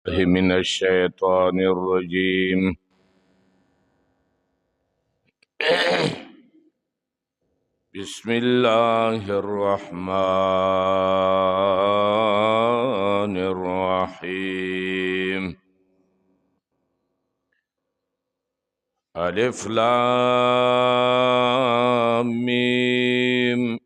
من الشيطان الرجيم. بسم الله الرحمن الرحيم. ألف لام ميم.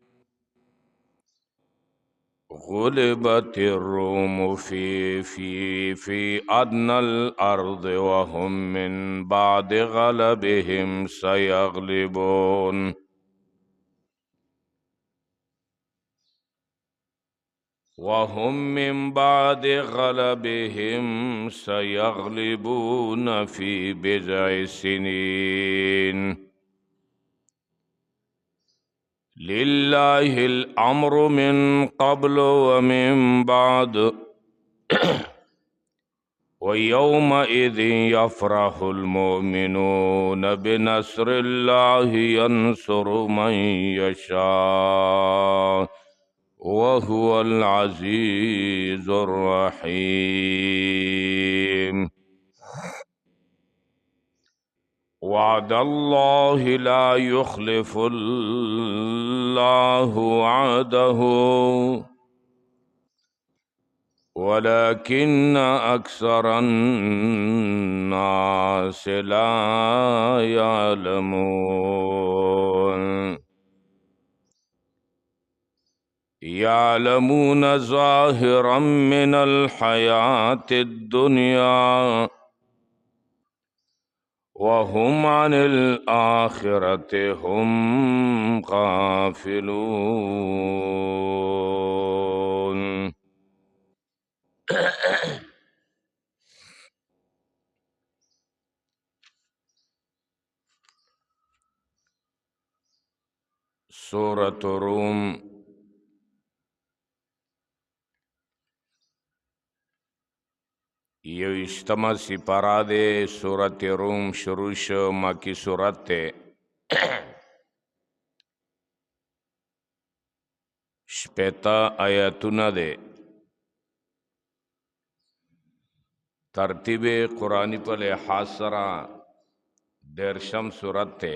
غلبت الروم في أدنى الأرض وهم من بعد غلبهم سيغلبون. وهم من بعد غلبهم سيغلبون في بضع سنين. لله الأمر من قبل ومن بعد ويومئذ يفرح المؤمنون بنصر الله ينصر من يشاء وهو العزيز الرحيم. وعد الله لا يخلف الله وعده ولكن أكثر الناس لا يعلمون. يعلمون ظاهرا من الحياة الدنيا وهم عن الآخرة هم غافلون. سورة روم یو اجتماع سپارہ دے. سورة روم شروع شو مکی سورت تے. شپیتا آیاتونه دے. ترتیب قرآنی پر لحاظ سرا دیرشم سورت تے.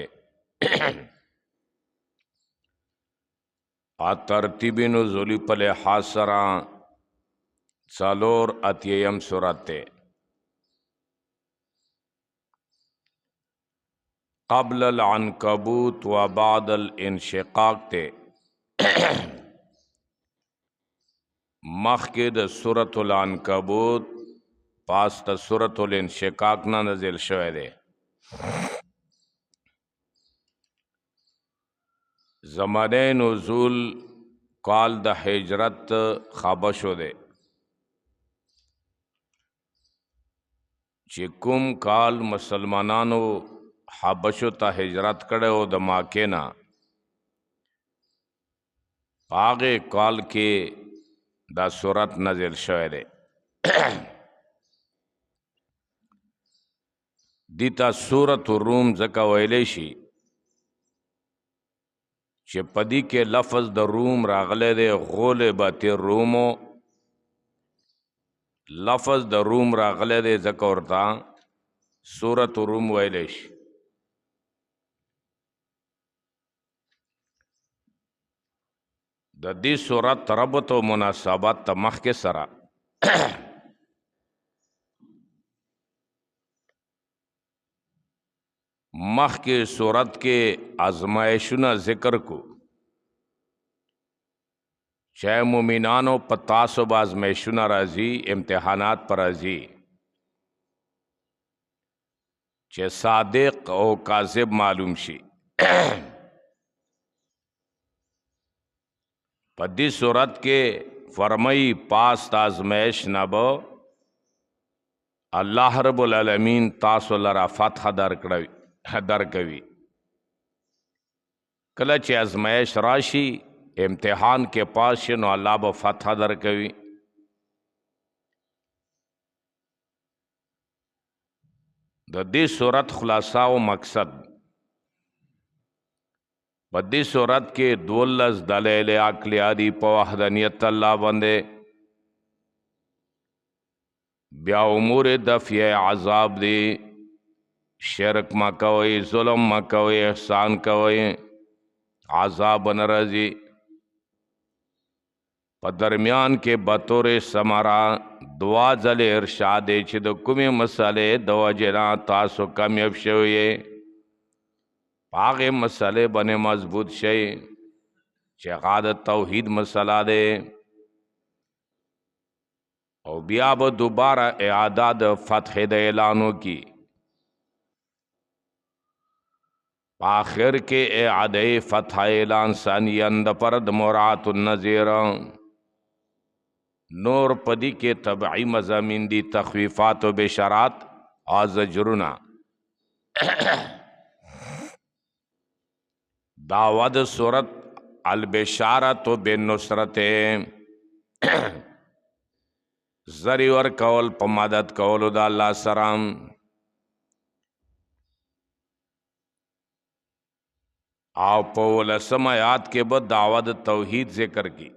ترتیب نزولی پر لحاظ سرا سالور اتیم سورت تے. قبل العنکبوت و بعد الانشقاق تے. مخکې د سورة العنکبوت پاس د سورة الانشقاق نه نازل شوی دی. زمانه نزول کال د هجرت خبشو دی چې کوم کال مسلمانانو حبشو ته هجرت کړی و د مکې نه، هغې کال کې دا سورت نازل شوی دی. دیتا سورة الروم ځکه ویلی شي چې پدې کې لفظ د روم راغلی دی. غلبت الروم لفظ د روم راغلی دی ځکه ورته سورة الروم ویلی شي. د دې سورت ربط و مناسبت ته مخکې سره مخکې سورت کې آزمائشونه ذکر کو چې مومنانو په تاسو به آزمائشونه راځي، امتحانات پر راځي چې صادق او کاذب معلوم شي. په دې صورت کې فرمائی پاس آزمائش نه به الله رب العالمین تاسو لرا فتح درکوي. کله چې آزمائش راشي امتحان کې پاس شي نو الله به فتح درکوي. د دې صورت خلاصہ او مقصد په دې صورت کې 12 دلایل عقلیه دي په وحدانیت الله باندې. بیا امور دفع عذاب دی، شرک ما کوئ، ظلم ما کوئ، احسان کوئ، عذاب نرزی. په درمیان کې بطور ثمره دوا ځل ارشاد چې د کومې مسئلې د وجې نه تاسو کامیاب شوي هغې مسئلې باندې مضبوط شئ چې هغه د توحید مسله دی، او بیا به دوباره اعاده د فتح د اعلانو کی. آخر کې اعاده فتح اعلان ثانیاً د پر د مرات النذیر نور پدی کې طبعی مضامین دی، تخویفات و بشارات او زجرونه. داود صورت البشارت و بالنصرت، زری ور کول په مدد کولو د الله سره. او په 19 آیات کې به دعوت توحید ذکر کی.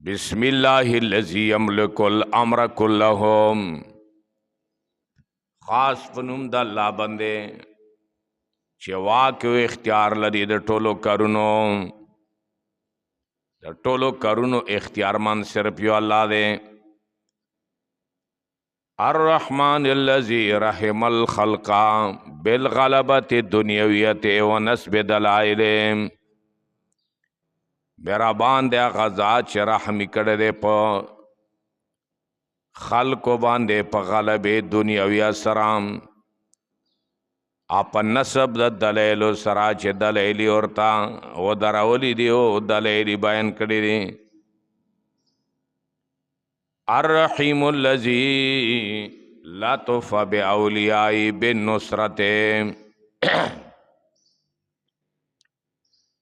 بسم الله الذي يملك الامر كله، خاص پنوم د الله باندې چې واک او اختیار لري د ټولو کارونو. د ټولو کارونو اختیارمن صرف یو الله دی. الرحمن الذي رحم الخلق بالغلبة الدنیویت و نسب دلائل، مهربان دی هغه ذات چې رحم کړی دی په خلقو باندې په غلبې دنیویه سره، په نسب د دلایلو سره چې دلایل ورته ودرولی دي او دلایل بیان کړي دي. الرحیم الذی لطف باولیاء بالنصرت،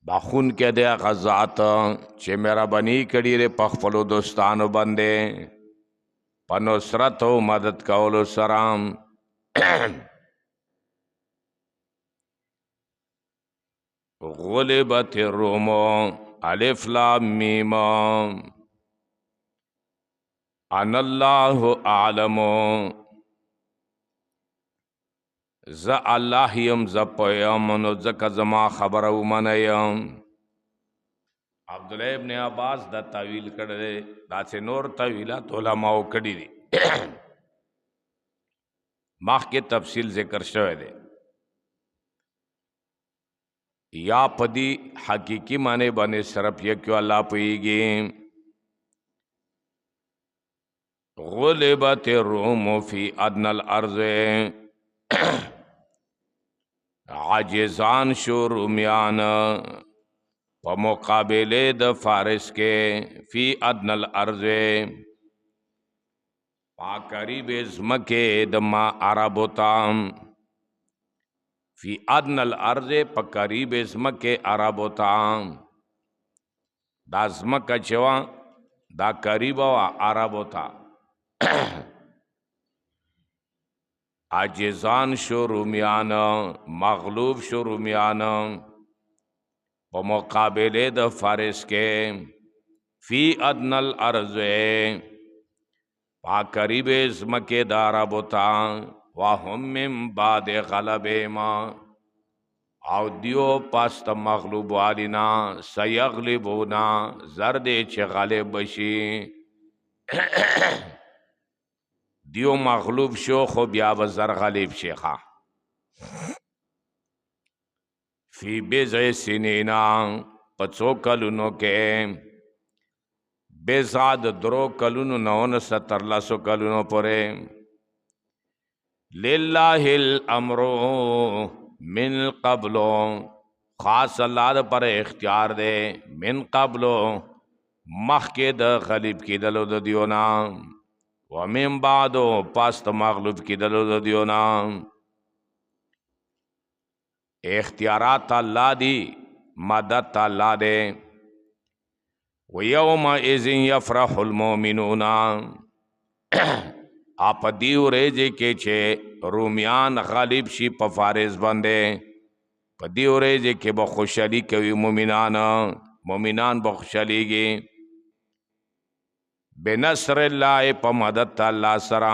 بخون کې دی هغه ذات چې مهرباني کړي دی په خپلو دوستانو باندې په نصرت او مدد کولو سره. غلبت الروم الف لام میم ان الله اعلم، ز الله یم ز پویم نو ځکه زما خبره ومنئ. عبدالله ابن عباس دا تعویل کړی دی، داسې نور تعویلات علماو کړي دي. مخکې تفصیل ذکر شوی دی. یا پدی حقیقی معنی باندې صرف یکیو الله پوئیگی. غلبت الروم فی ادنى الارض، عاجزان شو رومیان په مقابله د فارس کې فی ادنى الارض، پا قریب ازمکه د ما عربو تام، فی ادنى الارض په قریب ازمکه عربو تام. دا ازمکه چوا دا قریب و عربو تا. عاجزان شو رومیان، مغلوب شو رومیان په مقابله د فارس کې فی ادنى الارض، پا قریب ازمکه د عربو تا. وهم من بعد غلبهما، او دیو پست مغلوب والینا سیغلبونا زرد چه غالب بشی. دیو مغلوب شو خو بیا بزر غالب شیخا. فی بضع سنینا پچو کلونو کے، بزاد درو کلونو نون 17 کلونو پورے. للہ الامر من قبل، خاص اللہ پر اختیار دے من قبل مخ کے د غلیب کی دلو د دیونا، ومن بعدو پاست مغلوب کی دلو د دیونا. اختیارات اللہ دی، مدد اللہ دے. وَيَوْمَئِذٍ يَفْرَحُ الْمُؤْمِنُونَ، آپ دیو ریجے کے چھے رومیان غالب شی پا فارس بندے، پا دیو ریجے کے بخوشحالی کوي مومنان بخوشحالی گی. بنصر الله په مدد الله سره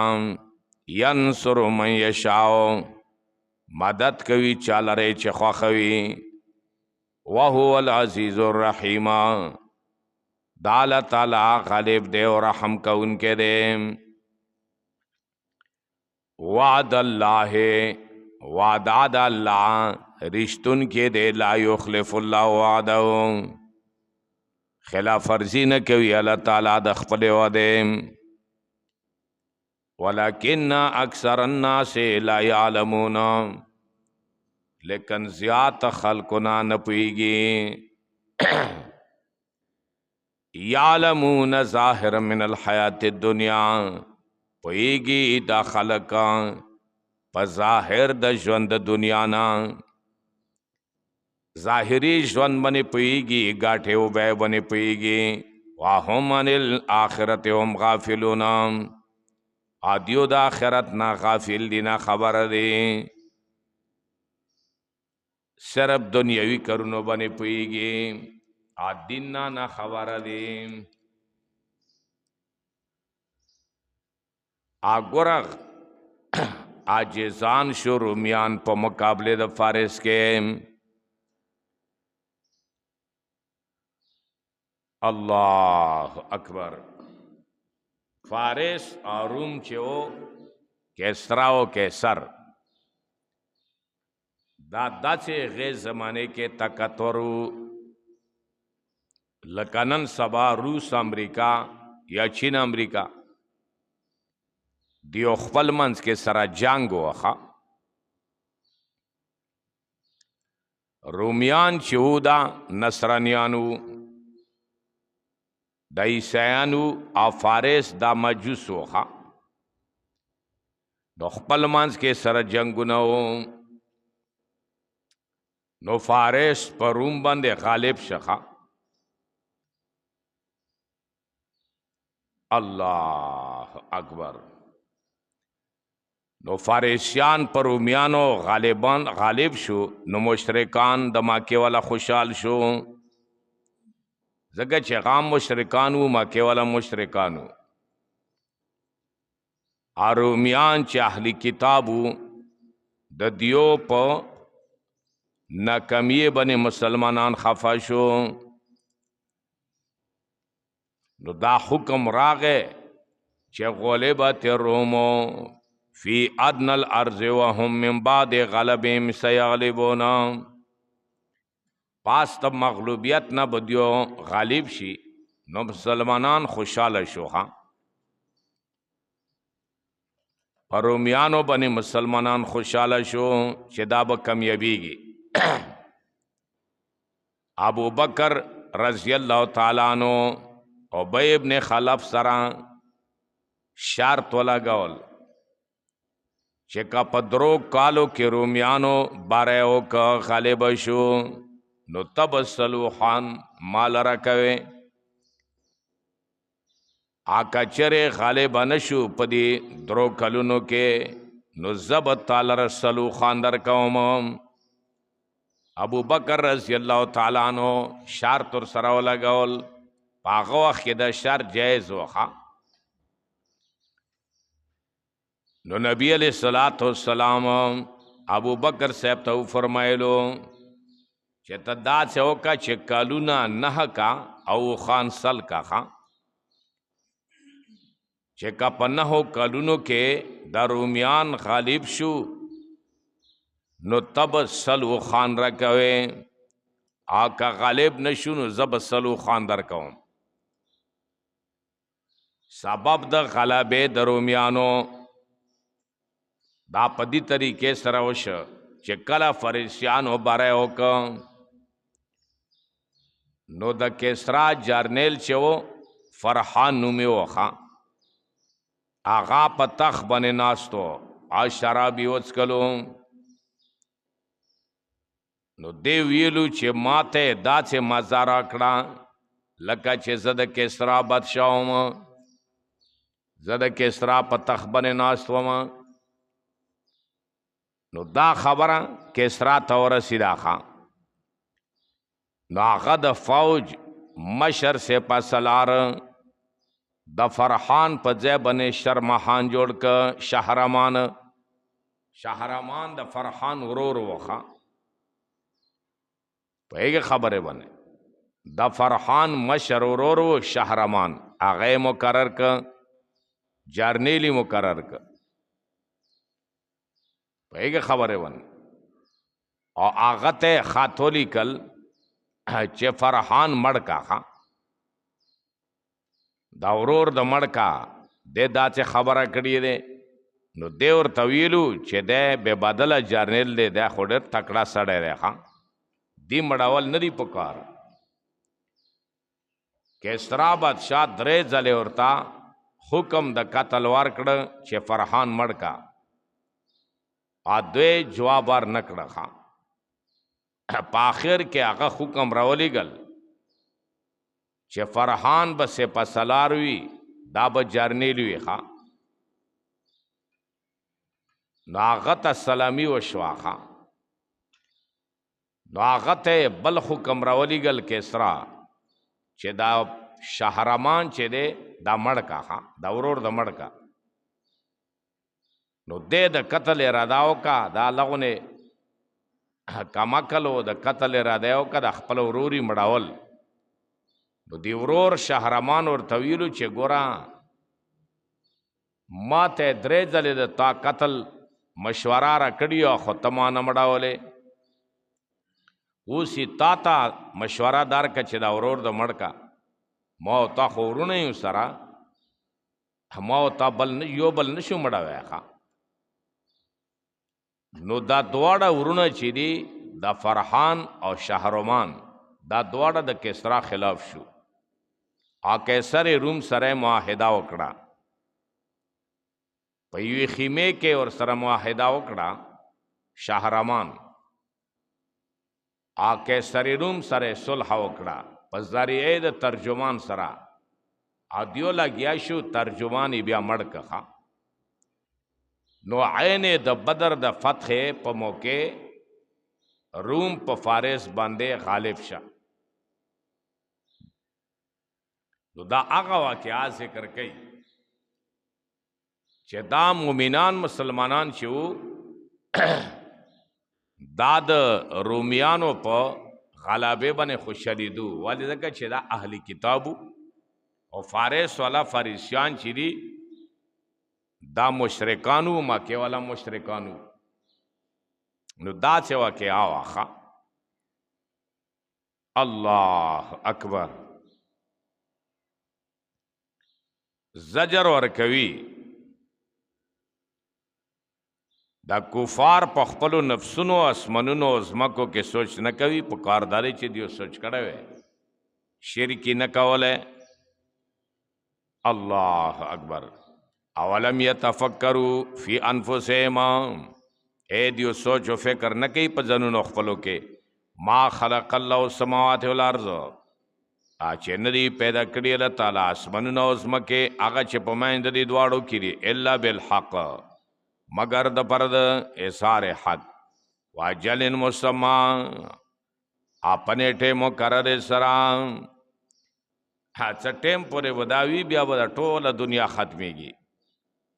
ینصر من یشاء مدد کوي چالره چې خوخوي وهو العزیز الرحیم دا الله تعالی غالب دی او رحم کوونکی دی وعد الله وعد الله رشتون کې دی لا یخلف الله وعده خلاف ورزي نه کوي الله تعالی د خپل وعده ولكن اکثر الناس لا يعلمون لیکن زیات خلقنا نه پويږي يعلمون ظاهر من الحیات الدنیا پويږي دا خلق په ظاهر د ژوند د دنیا نه ظاهری ژوند باندې پويږي غاټه او به باندې پويږي واهم عن الاخرت هم غافلون ادیو د اخرت نه غافل دي نه خبر دي صرف دنیوي کارونو باندې پويږي دین نه خبر دي اګورغ عاجزان شو رومیان په مقابله د فارس کې الله اکبر فارس اور روم چې و کیسرا و کیسر دا داسې غیر زمانه کې طاقتورو لکنن سبا روس امریکا یا چین امریکا دیو خپل منځ کې سره جنگ وخه رومیان چې و دا نصرانیانو د عیسایانو او فارس دا مجوس وخه د خپل منځ کې سره جنگونه و نو فارس پر روم باندې غالب شخه الله اکبر نو فارسیان پر رومیانو غالب شو نو مشرکان د مکه والا خوشحال شو زګه چې غام مشرکانو مکه والا مشرکانو ارومیان چې اهلی کتابو د دیو په ناکامیه باندې مسلمانان خفا شو نو دا حکم راغې چې غلبت الروم فی ادنى الارض وهم من بعد غلبهم سيغلبون پاس تب مغلوبیت نه بدیو غالب شي نو مسلمانان خوشاله شو ها رومیانو باندې مسلمانان خوشاله شو چې دا به کامیابیږي ابو بکر رضی الله تعالی عنہ ابی ابن خلف سره شرط ولګول چې کا پدرو کالو کې رومیانو باره او کا غالب شو نو تبسلو خان مال را کوي آکا چره غالب نشو پدی درو کلونو کې نو زبط تعالی رسلو خان در کوم ابو بکر رضی الله تعالی عنہ شرط ور سره ولګول پاغه وخت کې دا شرط جایز وخه نو نبی علیہ الصلوۃ والسلام ابو بکر صاحب ته فرمایلو چې تدا چوکا چې کالونا نه کا او خان سل کا خان چې کا پنهو کالونو کې د رومیان غالب شو نو تب سلو خان را کوي آکا غالب نشو نو زب سلو خان در کوم سبب د غلبه د رومیانو دا پدی طریقې سره وش چې کله فارسیانو باره وکم نو د کسرا جرنیل چې و فرحان نومي وخه آغا په تخ باندې ناستو شرابي وڅکلو نو دی ویلو چې ماته داسې مزه راکړه لکه چې زه د کسرا بادشاه وم زه د کسرا په تخ باندې ناست وم نو دا خبره کسرا ته ورسېده ښه نو هغه د فوج مشر سپه سالار د فرحان په ځای باندې شرمحان جوړ ک. شهرمان، شهرمان د فرحان ورور وخه پهیږه خبره باندې د فرحان مشر ورور و شهرمان، هغه مقرر ک، جرنیلی مقرر ک پهیږه خبره باندې. او هغه ته خاتولی کل چې فرحان مړکا دا ورور د مړکا د داسې خبره کړې ده. نو دی ورته ویلو چې دی بې بدله جرنیل دی، دی خو ډېر تکړه سړی دی، دی مړول نه دي پکار. کسرا بادشاہ درې ځلې ورته حکم د قتل ورکړه چې فرحان مړ کا، دوی جواب ور نه کړه. په آخر کې هغه حکم راولېږل چې فرحان به سپه سالار وي، دا به جرنیل وي. نو هغه ته سلامي وشوه. نو هغه ته بل حکم راولېږل کسرا چې دا شهرمان چې دی دا مړ کا، دا ورور د مړ کا. نو دی د قتل اراده وکړه، دا لغونې کمکل و د قتل اراده وکړه د خپل ورور یې مړول. نو دی ورور شهرمان ورته ویلو چې ګوره ما ته درې ځلې د تا قتل مشوره را کړې وه، خو ته ما نه مړولې. اوس یې تا ته مشوره درکړه چې دا ورور د مړ کا. ما او تا خو ورونه یو سره، ما او تا یو بل نشو مړوی. نو دا دواړه ورونه چې دي د فرحان او شهرمان، دا دواړه د کسرا خلاف شو. قیصر روم سره معاهده وکړه، په یوې خیمې کې ور سره معاهده وکړه شهرمان. قیصر روم سره صلح وکړه په ذریعه د ترجمان سره. دیو لګیا شو ترجمان بیا مړ کړه. نو عین د بدر د فتح په موقع روم په فارس باندې غالب شه. نو دا هغه واقعا ذکر کوي چې دا مومنان مسلمانان چې وو دا د رومیانو په غلبې باندې خوشالیدو، ولې ځکه چې دا اهلی کتابو او فارس والا فارسیان چې دي دا مشرکانو، مکه والا مشرکانو. نو دا چې واقعا واخه. الله اکبر. زجر ورکوي دا کفار په خپلو نفسونو اسمنونو ځمکو کې سوچ نه کوي، په کارداري چې دیو سوچ کړی وی شرکی نه کولی. الله اکبر. اولم یتفکروا فی انفسهم، اے دیو سوچ و فکر نه کوي په ځانونو خپلو کې. ما خلق الله السماوات والارض، چې نه دي پیدا کړي الله تعالی اسمنونه او ځمکې، هغه چې په منځ د دې دواړو کې دي، الا بالحق، مگر د پر د اظهار حق، واجل مسمى، اپنے ټیم مقرر سره. څه ټیم پورې وداوي بیا به ټوله دنیا ختمېږي.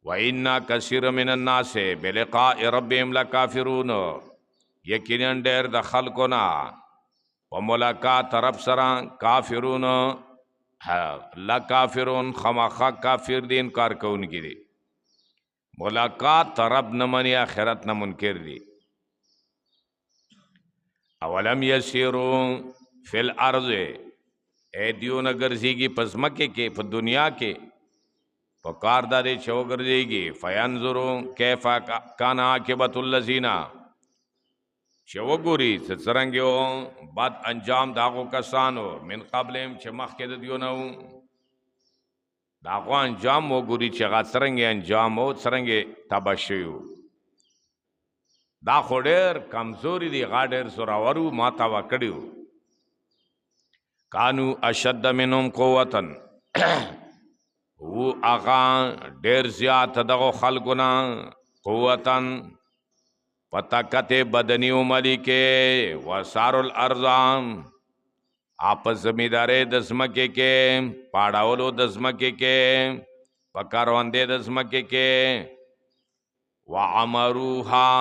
وَإِنَّ كَثِيرًا مِنَ النَّاسِ بِلِقَاءِ رَبِّهِمْ لَكَافِرُونَ، یقیناً ډېر د خلکو نه په ملاقات رب سره کافرون، لکافرون خامخا کافر دي، انکار کوونکي دي. ملاقات رب نه مني، آخرت نه منکر دي. اولم یسیروا فی الارض، اے دیو نه ګرځېږي په ځمکې کې، په دنیا کې، په کار دا دی چې وګرځېږي. فینظروا کیف کان عاقبة الذین، چې وګوري چې څرنګه و بد انجام د هغو کسانو من قبلهم چې مخکې د دیو نه و. د هغو انجام وګوري چې هغه څرنګه انجام و، څرنګه تباه شوي و. دا خو ډېر کمزوري دي، هغه ډېر زورور و، ما تباه کړي و. کانو اشد منهم قوة، و هغه ډېر زیات دغو خلکو نه قوتن په طاقت بدني و ملي کې، وسارو الارض، آپ زمیدارې د ځمکې کې پاړاولو د ځمکې کې په کروندې د ځمکې کې وعمروها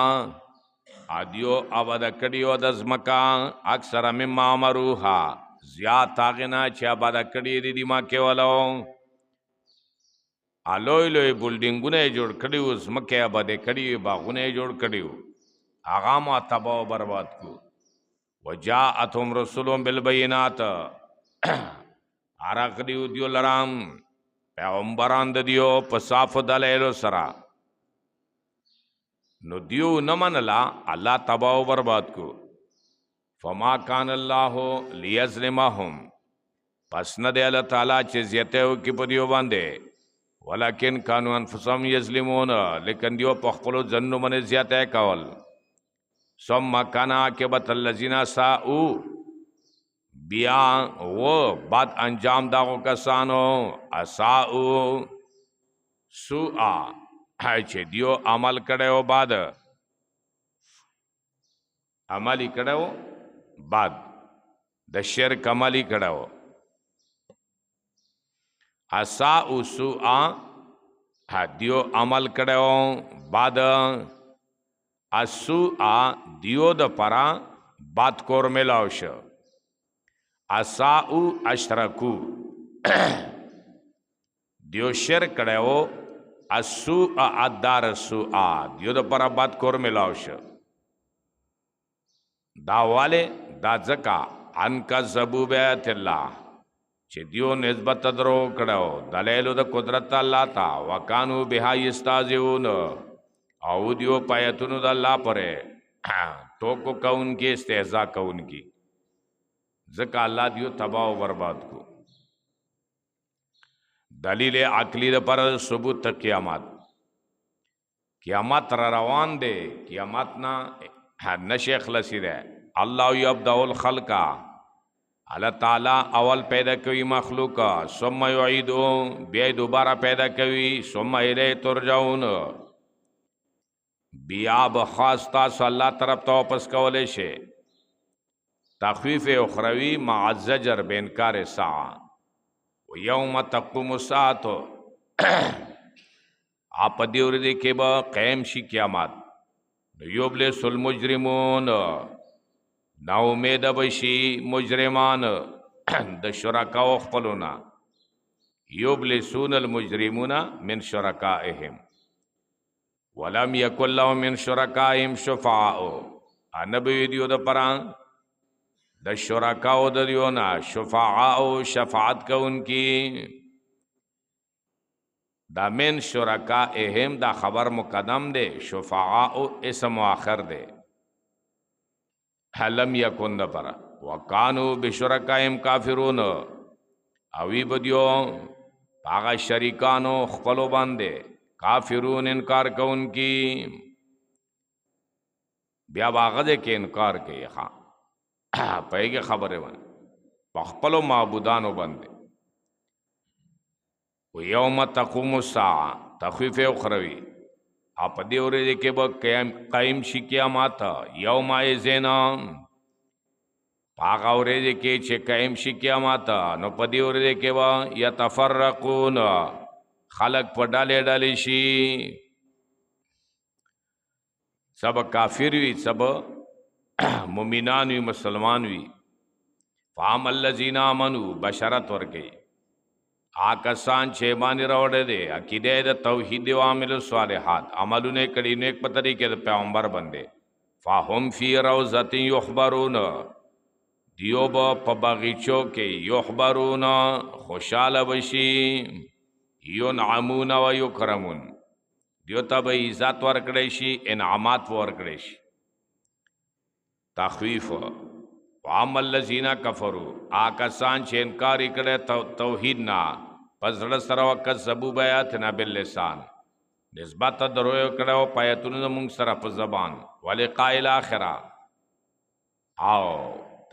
ادیو آباد کړیو د ځمکه اکثر مما عمروها زیات هغه چې آباد کړی دي ما کې ولو الوی لوی بلډینګونه جوړ کړیو ځمکه آباد کړی باغونه جوړ کړیو هغه ما تباہ و برباد کو وجاءتهم رسولهم بالبينات ارغدیو دیو لرام پیغمبران د دیو په صاف دلایل سره نو دیو نمنلا الله تباہ و برباد کو فما کان الله لیظلمهم پس نه دی الله تعالی چې زیاته او کې په دیو باندې ولکن کانوا انفسهم یظلمون لیکن دیو په خپل ځنو باندې زیاته کول ثم کان عاقبت الذین ساءوا بیا و بعد انجام داغو کسانو اساءوا سوء چې دیو عمل کړو بعد عملی کړو بعد د شرک عملی کړو اساء سوء دیو عمل کړو بعد اسوء دیو د پرا بات کور ملاو شو اساء اشرکو دیو شرک کړو اسوء ادار سوء دیو د پرا بات کور ملاو شو دا والے دا زکا ان کا زبو بیت اللہ چې دیو نسبت درو کړو دلیل د قدرت الله تا وکانو بها یستازون او دیو پایتونو د الله پره ټوکو کون کې استهزاء کون کی زکا الله دیو تباہ و برباد کو دلیل عقلی پر ثبوت قیامت قیامت را روان دے قیامت نا نشی خلصی دے اللہ یبدأ الخلق اللہ تعالی اول پیدا کوي مخلوق ثم یعیدو بیا دوبارہ پیدا کوي ثم الیہ ترجعون بیا بخاص تاسو الله طرف ته واپس کولې شي تخفیف اخروی مع الزجر بانکار ساعه ویوم تقوم الساعه آپ دی ورځې کې به قائم شي قیامت یوبلس المجرمون نا امید بشي مجرمان د شرکاو خپلونا یوبلسون المجرمون من شرکائهم ولم یکن لهم من شرکائهم شفعاء انبی دیو د پران د شرکاو د دیونا شفعاء شفاعت کوونکی دا من شرکائهم دا خبر مقدم دے شفعاء اسم آخر دے لم یکن دا پرا وکانو بشرکائهم کافرون اوی بدیو پاغا شریکانو خپلو باندے کافرون انکار کون کی بیا باغذے کے انکار کے خواہ پہگے خبرے بند پخپلو معبودانو بندے یوم تقوم الساعه تخفیف اخروی آپ دی ورځې کې به قائم شي قیامت یوم ایذین هغه ورځې کې چې قائم شي قیامت نو په دې ورځې کې به یتفرقون خلق په ډلې ډلې شي سب کافر وي سب مومنان وي مسلمان وي فام الذین آمنوا بشرت ورکي آکسان چې باندې راوړې دي عقیده د توحید او عمل صالحات عملونه کړي نیک په طریقې د پیغمبر باندې فهم فی روضۃ یخبرون دیو په باغچو کې یخبرون خوشاله بشي ینعمون و یکرمون دیو ته به عزت ورکړي شي انعامات ورکړي شي تخویف وعمل الذین کفروا آکسان چې انکار کړي توحید نه پزړه سره وکذبوا بیاتنا باللسان نسبت درو کړه پایتونو موږ سره په زبان ولقاء الاخره او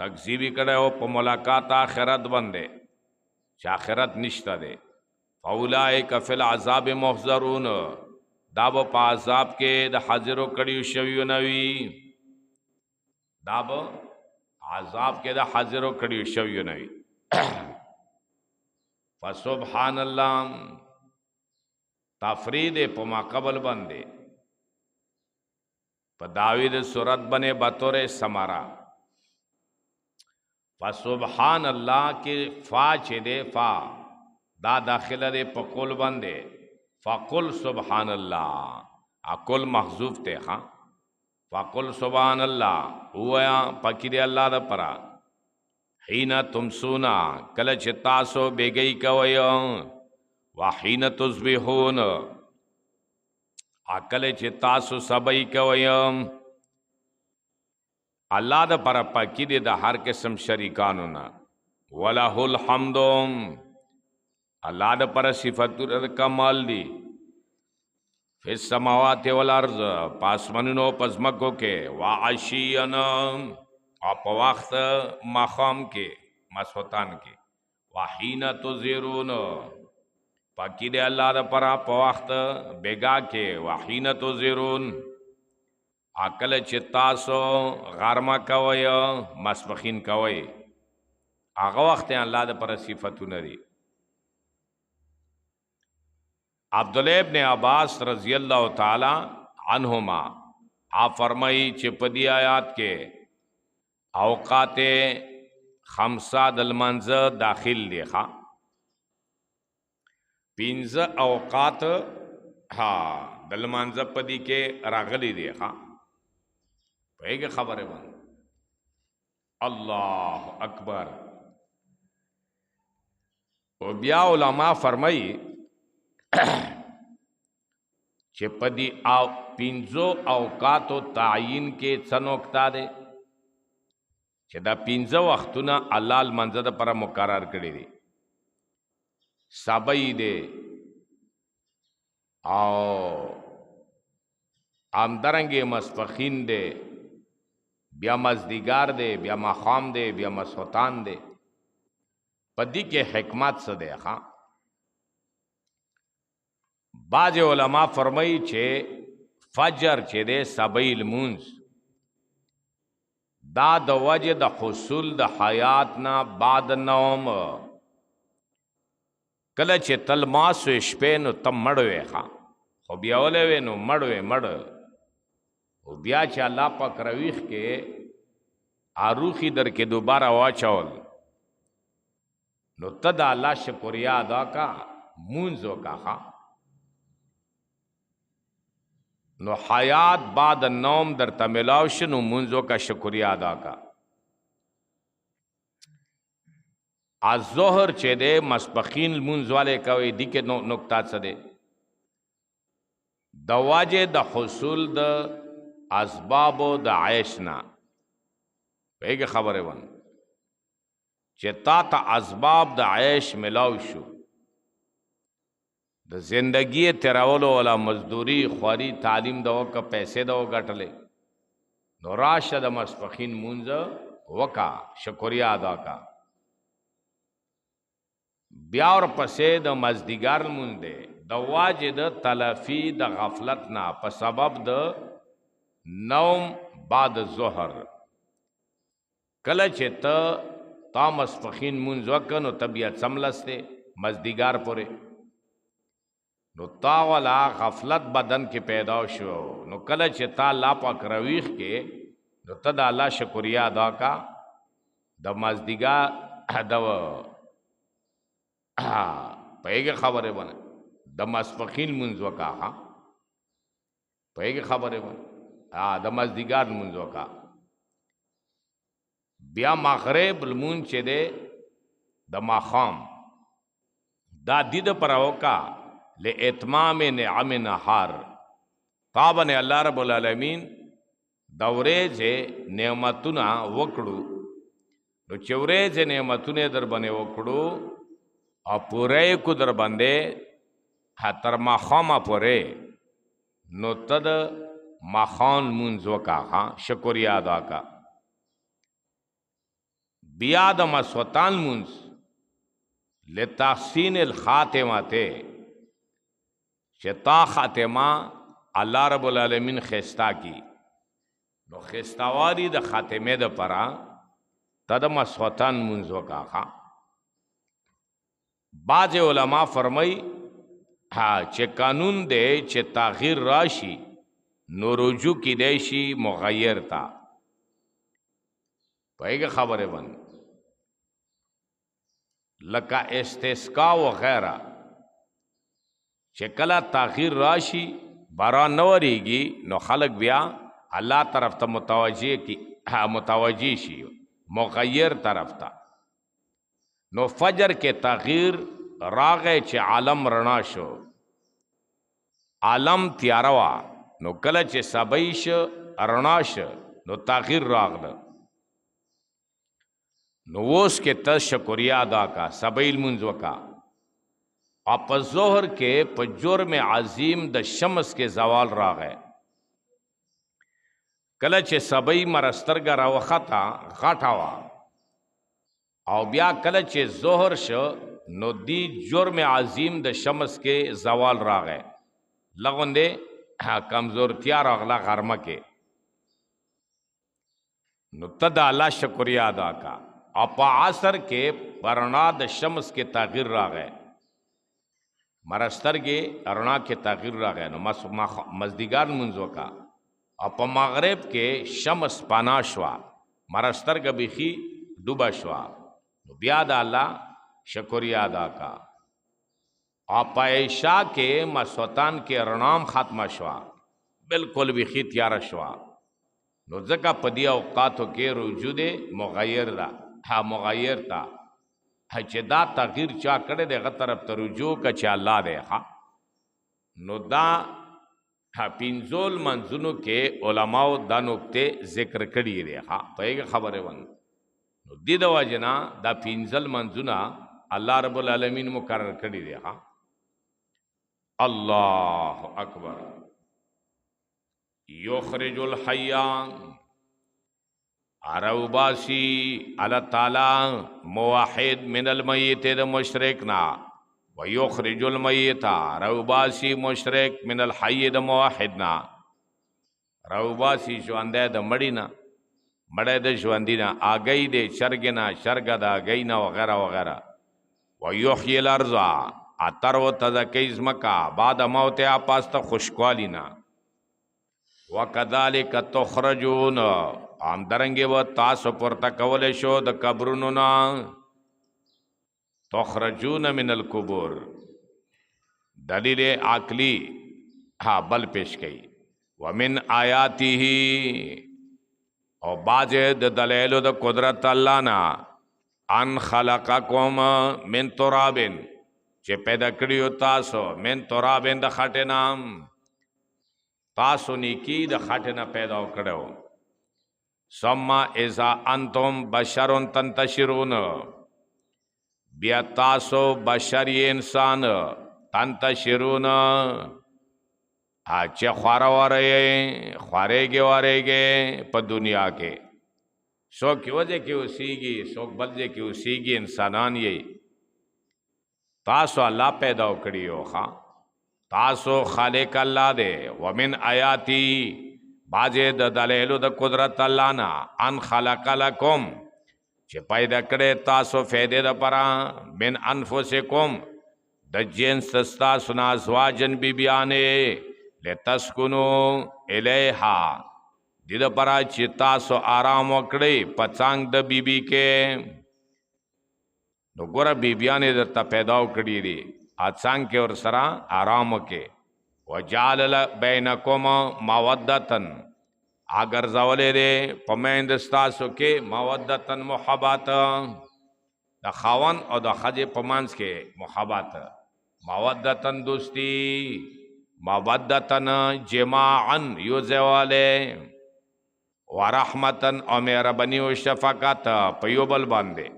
تکذیب کړه په ملاقات آخرت باندې چې آخرت نشته ده فاولائک فی العذاب محضرون دا په عذاب کې د حاضرو کړي شوی نوی دا عذاب کې د حاضرو کړي شوی نه وي. فسبحان الله تفرید په ما قبل باندې په داوید صورت بنے بطور سمارا. فسبحان الله کې فا چې دے فا دا داخله دے په قول باندې فقل سبحان الله اقل محذوف ته ها فقل سبحان الله هوا پکې دی الله د پرا حين تمسونا کله چې تاسو بیګی کوي وحين تصبحون اکل چې تاسو سبای کوي الله د پر پکې دی د هر قسم شریکانو نه. وله الحمد الله د پر صفات کمال دی فی السماوات والارض پاسمنونو پزمکو کې وعشیان او په وخت ماخام کې مسوتان کې وحین تظهرون پاکی دی الله د پر په وخت بیگا کې وحین تظهرون عقل چې تاسو غرمه کوي مسبخین کوي هغه وخت الله د پر صفاتونه دي. عبداللہ ابن عباس رضی اللہ تعالی عنہما آپ فرمائی چې په دې آیات کې اوقات خمسه د لمانځه داخل دي ښا 15 اوقات ها د لمانځه په دې کې راغلي دي ښا پهګه خبره باندې الله اکبر. او بیا علما فرمائی چې پدی او 15 اوقاتو تعیین کې څه نقطه ده چې دا 15 وختونه الله المنزه د پر مقرر کړی دي. سبای دي او امدرنګ مسفخین دي بیا مزدیګار دي بیا ماخام دي بیا مسوتان دي. پدی کې حکمت څه ده ښا بعض علماء فرمائی چې فجر چې دے سبیل منز دا د وجه د حصول د حیات نا بعد نوم کله چې تل ماسو شپې نو تم مړوي ښا خو بیا ولې نو مړوي مړ او بیا چې الله پاک رويخ کې اروخي در کې دوباره واچول نو تد الله شکریا ادا کا مونږو کا ښا نو حیات بعد النوم در تملاو شنو منزو کا شکریہ ادا کا. الظهر چه دے مسبخین منز والے کوئی دی کے نکتہ چه دے دواجه د حصول د اسباب د عیشنا پیگه خبره ون چه تا تا اسباب د عیش ملاو شو د زندگی تیراولو ولا مزدوری خواری تعلیم دو کا پیسے دو گٹلے نو راشه د مسفخین مونځ وکا شکریا ادا کا بیا اور پسې د مزدیګار مونږ دے د واجد تلفی د غفلت نا په سبب د نوم بعد ظهر کله چې تا مسفخین مونځ وکنو طبیعت سملسته مزدیګار پوره نو تا والا غفلت بدن کې پیدا شو نو کله چې تا لا پاک رويخ کې نو تد الله شکریا ادا کا د مزدیګا د پېګه خبره ونه د مسفخین منځ وکا پېګه خبره ونه د مزدیګار منځ وکا بیا مغرب المون چې ده د ماخام دا دید پر اوکا لاتمام نعم نهار طابن الله رب العالمین دورې چې نعمتونه وکړو نو چورې چې نعمتونه در باندې وکړو او پوره کو در باندې هتر ماخامه پوره نو تد ماخان منځ وکا شکریا ادا کا بیا د مسوتان منځ لتحسین الخاتمه چتا خاتمہ اللہ رب العالمین خستا کی نو خستاواری د خاتمه د پرا ته د ماسخوتن مونځ وکړه. بعض علما فرمای چې قانون دی چې تغییر راشي نو رجوع کیدای شي مغیر تا پایګه خبره باندې لکه استسقا و غیره چې کله تغییر راشي باران نه وریږي نو خلق بیا الله طرف ته متوجه شي مغیر طرف ته. نو فجر کې تغییر راغی چې عالم رڼا شو، عالم تیاره وا، نو کله چې سبی شو رڼا شو نو تغییر راغله. نو اوس کې ته شکریا ادا کا، سبی لمونځ وکا. او په ظهر کې په جرم عظیم د شمس کې زوال راغی. کله چې سبی مرسترګه راوخته غټه وا، او بیا کله چې ظهر شو نو دی جرم عظیم د شمس کې زوال راغی، لغونده کمزورتیا راغله غرمه کې. نو ته د الله شکریا ادا کا. او په عصر کې پرنا د شمس کې تغییر راغی، مرسترګې رڼا کې تغییر راغی، نو مزدیګار مونځ وکا. او په مغرب کې شمس پانا شوا، مرسترګه بیخي ډوبه شوا، نو بیا د الله شکریا ادا کا. او په عشاء کې مسوتان کې رڼام ختمه شوا، بالکل بیخي تیاره شوا. نو ځکه په دې اوقاتو کې رجوع دی مغیر ده، مغیر تا چې دا تغییر چا کړی دی هغه طرف ته رجوع که چې الله دی. نو دا پنځول منځونو کې علماو دا نکته ذکر کړي دی. په خبره ون نو دې د وجه نه دا پنځل منځونه الله رب العالمین مقرر کړي دی. الله اکبر. یخرج الحی عروباسی اللہ تعالی موحد من المیت د مشرکنا، و یخرج المیت عروباسی مشرک من الحی د موحدنا. عروباسی ژوندی د مړینا، مړی د ژوندینا، آگئی د چرګنا، چرګه د آگئینا وغیرہ وغیرہ. و یحیی الارض اتر و تزکی ازمکا بعد موت پاست خوشکوالینا. وکذالک تخرجون همدارنګه و تاسو پورته کولی شو د قبرونو نه. تخرجون من القبور دلیل عقلی بل پیش کئی. ومن آیاته او باز د دلائلو د قدرت الله نه ان خلقکم من ترابن چې پیدا کړیو تاسو من ترابن د خټې نام، تاسو نیکی د خټې نه پیدا کړو. ثم اذا انتم بشر تنتشرون، بیا تاسو بشری انسان تنتشرون چې خوارېږي په دنیا کې. څوک یو ځای کې اوسېږي، څوک بل ځای کې اوسېږي، انسانان یې. تاسو الله پیدا کړیو، تاسو خالق الله دے. ومن آیاتی بازے د دلائلو د قدرت اللہ نا ان خلق لکم چې پیدا کړي تاسو فیدے د پرا من انفسکم د جنس تاسو نا ازواجن بیبیانے لتسکنو الیہا د پرا چې تاسو آرام وکړي پڅنګ د بیبی کې. نو ګوره بیبیانے درته پیدا کړي دي اڅنګ کې اور سره آرام کې. وجعل بینکم مودتن اگر زولے دے پمیند ستاسو کې مودتن محبت، د خاون او د ښځې په منځ کې محبت، مودتن دوستی، مودتن جماعن یو ځایوالی، ورحمتن او مهرباني او شفقت په یو بل باندې،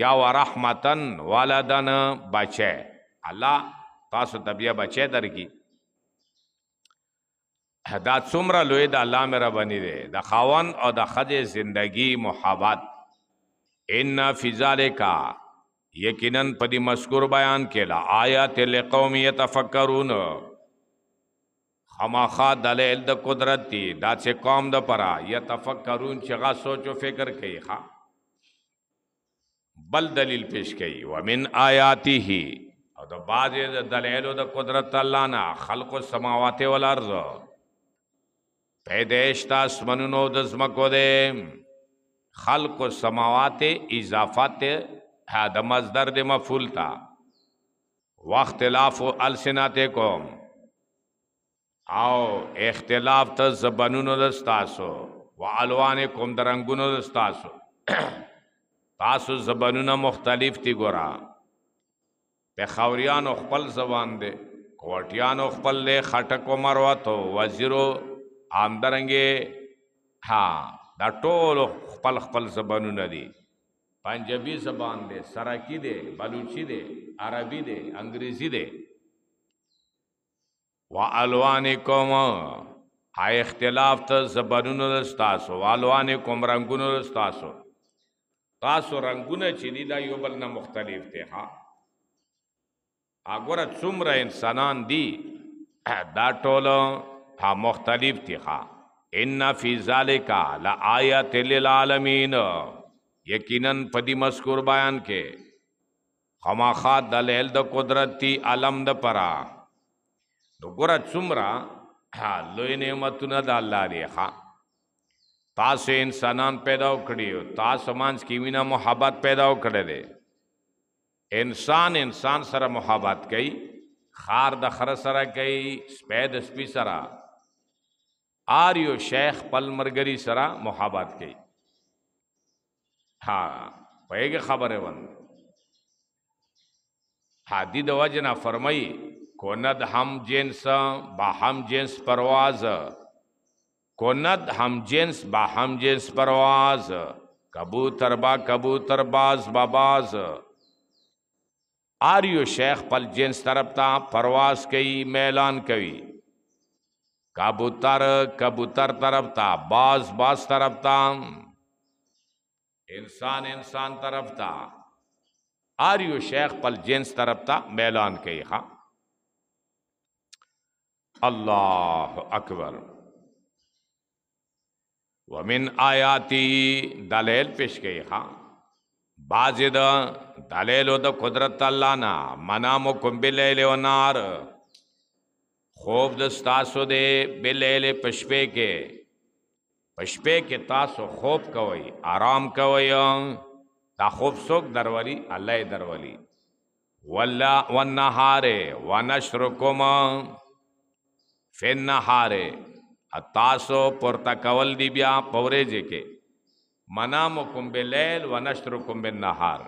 یا ورحمتن ولدن بچه. الله تاسو ته بیا بچی درکړي. دا څومره لوی د الله مهرباني دی، د خاوند او د ښځې زندگی محبت. ان فی ذلک یقینا په دې مذکور بیان کې لآیات لقوم یتفکرون، خامخا دلیل د قدرت دی دا چې قوم د پرا یتفکرون چې هغه سوچ او فکر کوي. बल दलील पेश कई वमिन आयाती ही और द बाज दलैलो द कुदरत अल्लाह ना खल्क़ समावाते वल अर्ज़ पैदाइश आसमानों द ज़मको दे खल्क़ समावाते इजाफत है द मज़दर दे मफूल था वख्तिलाफ़ अलसिनातिकुम आओ इख्तिलाफ त ज़बानुनो दस्तासो व अलवानिकुम दरंगुनो दस्तासो तासो ज़बानुना मुख्तलिफ ती गोरा पेखौरियान खपल जबान दे कोटियान खपल ले खटको मरवतो वजीरो आमदरंगे हाँ दा टोल खपल खपल ज़बानुना दी पंजाबी जबान दे सराकी दे बलूची दे अरबी दे अंग्रेजी दे व अलवानिकुम आ इख्तिलाफ त ज़बानुनो दस्तासो व अलवानिकुम रंगुनो दस्तासो तासो रंगुना चिदी दा यो बल ना मुख्तलिफ थे हाँ आगोरा चुमरा इंसानान दी दा टोलो हाँ मुख्तलिफ थी हाँ इन्ना फी ज़ालिका ला आयत लिल आलमीन यकीनन पदी मस्कुर बयान के खमाखा दलेल द कुदरत थी अलम द परा तो गोरा चुमरा हाँ लोई नेमतुना दा अल्लाह दी हाँ तास इंसानान पैदा करी हो तास मांस की मीना मोहब्बत पैदा करे दे इंसान इंसान सरा मोहब्बत कई खार दखर सरा कई स्पैद स्पी सरा आर्यो शेख पल मरगरी सरा मोहब्बत कई हाँ पैगे खबर है वन हादी दवजना फरमाई कोनद हम जिन्स बाहम जिन्स परवाज कोनद हम जिन्स बाहम जिन्स परवाज कबूतर बा कबूतर बाज बाबाज आर्यो शेख पल जिन्स तरफता परवाज कई मैलान कई कबूतर कबूतर तरफता बाज बाज तरफता इंसान इंसान तरफता आर्यो शेख पल जिन्स तरफता मैलान कई हाँ अल्लाह अकबर वमिन आयाती दलेल पेश गई हाँ बाजिद दलेल द कुदरत अल्लाह ना मनामो कुम बिलैल व नार खूब दस्तासो दे बिलैल पशपे के तासो खूब कवई आराम कवई ता खूब सोक दरवली अल्लाह दरवली वल्ला वन नहारे व नशरुकुम फिन नहारे तासो पुरता कवल दी बिया पवरे जे के मनाम कुंबे लैल व नश्र कुंबे नहार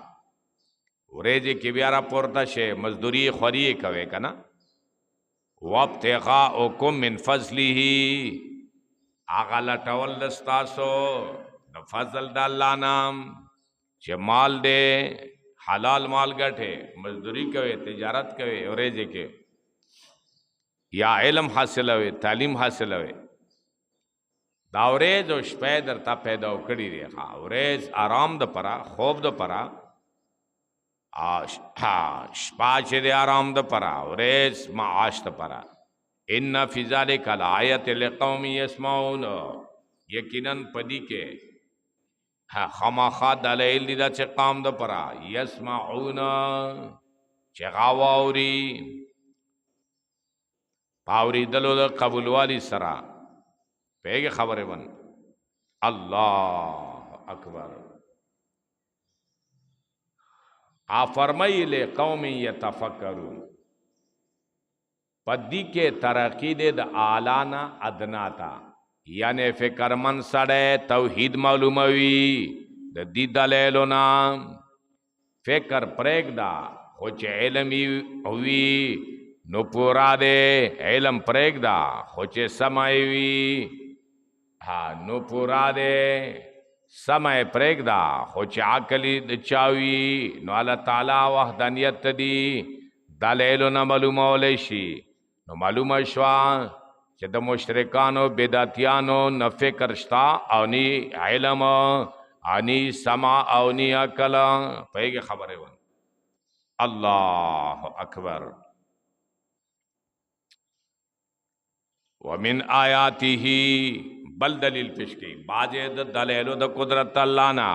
उरेजे की ब्यारा पुरता शे मजदूरी खोरी कवे कना वब्तिगा उकुम मिन फजली ही आगा लटवल दस्तासो द फजल द अल्लाह नाम चे माल दे हलाल माल गठे मजदूरी कवे तिजारत कवे उरेजे के या इल्म हासिल हवे तालीम हासिल हवे दावरेज और शपैदर ता पैदा कड़ी रे हावरेज आराम द परा खूब द परा शपाच दे आराम द परा वरेज माश द परा इन्ना फी ज़ालिका लायत लिक़ौमिन यस्मऊन यकीनन पदी के खमाखा दलैल दिदा चे काम द परा यस्मऊन चे गावाउरी पावरी दलो द कबूल वाली सरा पेगे खबर बन अल्लाह अकबर आ फरमाई ले कौमी यतफक्करू पद्दी के तरक्की दे द आलाना अदना था यानी फिक्रमन सड़े तौहीद मालूमवी द दी दलेलो नाम फिक्र प्रेगदा खोच इलमी हुई नुपुरा दे इलम प्रेगदा खोचे समाईवी हाँ नुपुरा दे समय प्रेगदा खोच आकली चावी नो अल्लाह ताला वहदानियत दी दलेलो न मालूम ओलेशी नो मालूम शवा चे द मुशरिकानो बेदातियानो न फिक्र शता औनी इलम आनी समा औनी अकल पैगे खबर है अल्लाह अकबर वमिन आयाती ही बल दलील पेश की बाजे द दलेलो द कुदरत अल्लाह ना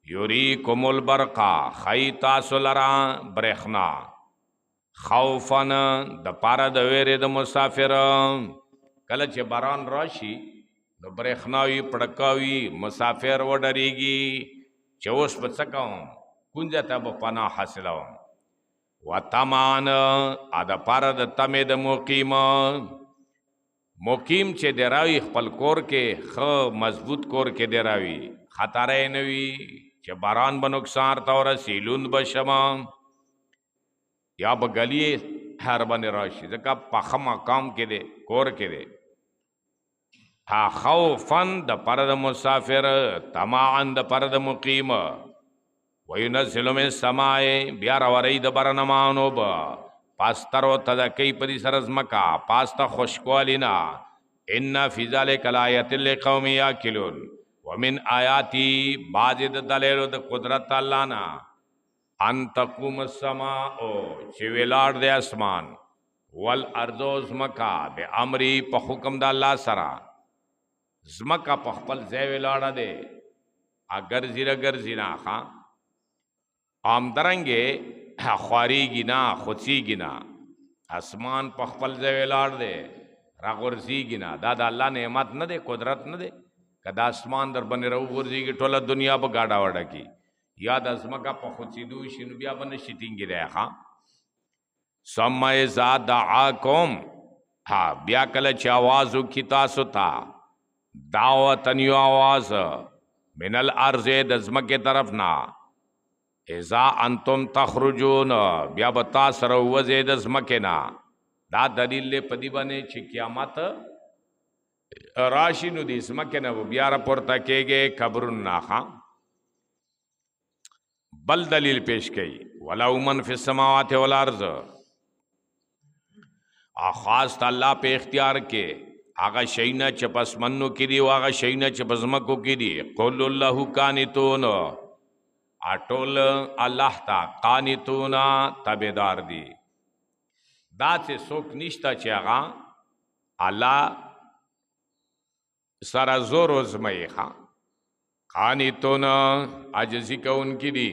یریکم البرقا خی تاسو لرا برخنا خوفن د پاره د ویرې د مسافر. کله چې باران راشي نو برخناوي پړکاوي مسافر وډریږي چې اوس په څه کوم کونجه ته به پناه حاصلوم. وطمان ا د پاره د تمې د مقیم چې دی راوي خپل کور کې ښه مضبوط کور کې دی راوي خطرې نه وي چې باران به نقصان ته ورسي لوند به شمه یا به ګلي هر باندې راشي ځکه پخه مقام کې دی کور کې دی. ها خوفن د پر د مسافر طمعا د پر د مقیم. وینزل من السماء بیا راوري د برنمانو به پاسترو تدکی پدی سرزمکا پاستا خوشکوالینا. ان فی ذلک لآیت لقوم یاکلون. ومن آیاتی بعض د دلیل د قدرت الله نا ان تقوم السماء چې ویلاړ د اسمان والارض زمکا به امری په حکم د الله سره. زمکا په خپل ځای ویلاړه ده اگر زیره گر زینا خا آمدرنګه خواریږي نه خوڅیږي نه اسمان په خپل ځای ویلاړ ده راغورځيږي نه. دا د الله نعمت نه ده قدرت نه ده. کدا اسمان در باندې راغورځيږي ټوله دنیا په گاډا وډه کی یا د زمکا په خوڅیدو شنو بیا باندې شټینګي ده ښا. سمع ذا دعاکم ها بیا کله چې आवाज وکي تاسو ته دعوتن یو آواز من الارض د زمکه طرف نا اذا انتم تخرجون بیا بتا سره وځي د زمکه نا. دا دلیل پدی باندې چې قیامت راشي نو د زمکه نا بیا را پورته کېږي قبرن ناخا. بل دلیل پیش کړي ولو من فی السماوات والارض خاص الله په اختیار کې هغه شینا چې پسمنو کې دی او هغه شینا چې پزمکو کې دی. قل الله قانتون اټول الله تا قانتون تابعدار دی. دا چې څوک نشتا چې هغه الله سره زور ازمایي ښا قانتون عاجزی کوونکی دی.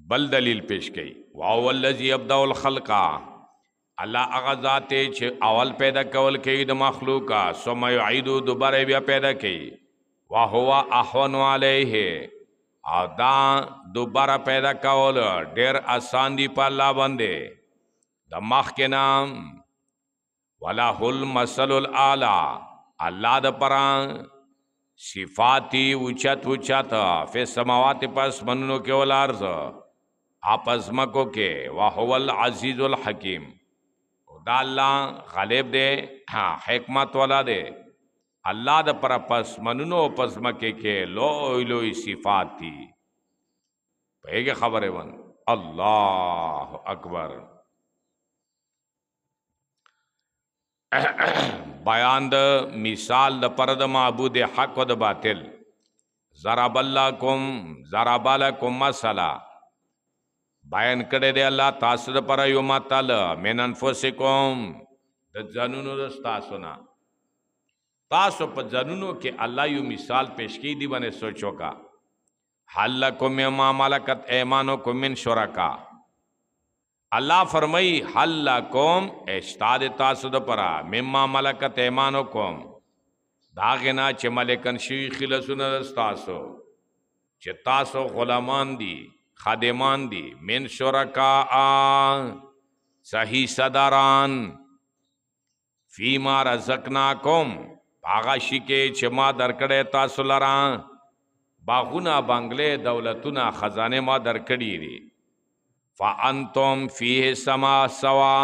بل دلیل پیش کړي واو الذی یبدأ الخلق الله هغه ذات چې اول پیدا کول کوي د مخلوقا ثم يعيد دوباره بیا پیدا کوي وهو احون علیه او دا دوباره پیدا کول ډیر آسان دی په الله باندې. د مخ کې نام وله المثل الاعلى الله د پران صفاتی اوچت فی السماوات پس منو کې ول ارض اپس مکو کې وهو العزیز الحکیم. دا الله غالب دے ہاں حکمت والا دے. اللہ دا پر پس منونو پس مکے کے لوئی لوئی صفات تھی. پہیگے خبر ون اللہ اکبر. بیان دا مثال دا پر دا معبود حق و دا باطل. ضرب لکم مثلا بیان کړی دی الله تاسو د پر یو متل من انفسکم د ځانونو د تاسو نه. تاسو په ځانونو کې الله یو مثال پیش کړي دی باندې سوچو کا. حل لکم مما ملکت ایمانکم من شرکا. الله فرمای حل لکم اشتاد تاسو د پر مما ملکت ایمانکم دا غنا چې ملکن شي خلصونه تاسو چې تاسو غلامان دي خادمان دی من شرکا صحیح صداران فیما رزقناکم پاغا شکے چما درکڑے تاسو لران باغونا بنگلے دولتونا خزانے ما درکڑی دی. فانتم فیہ سما سوا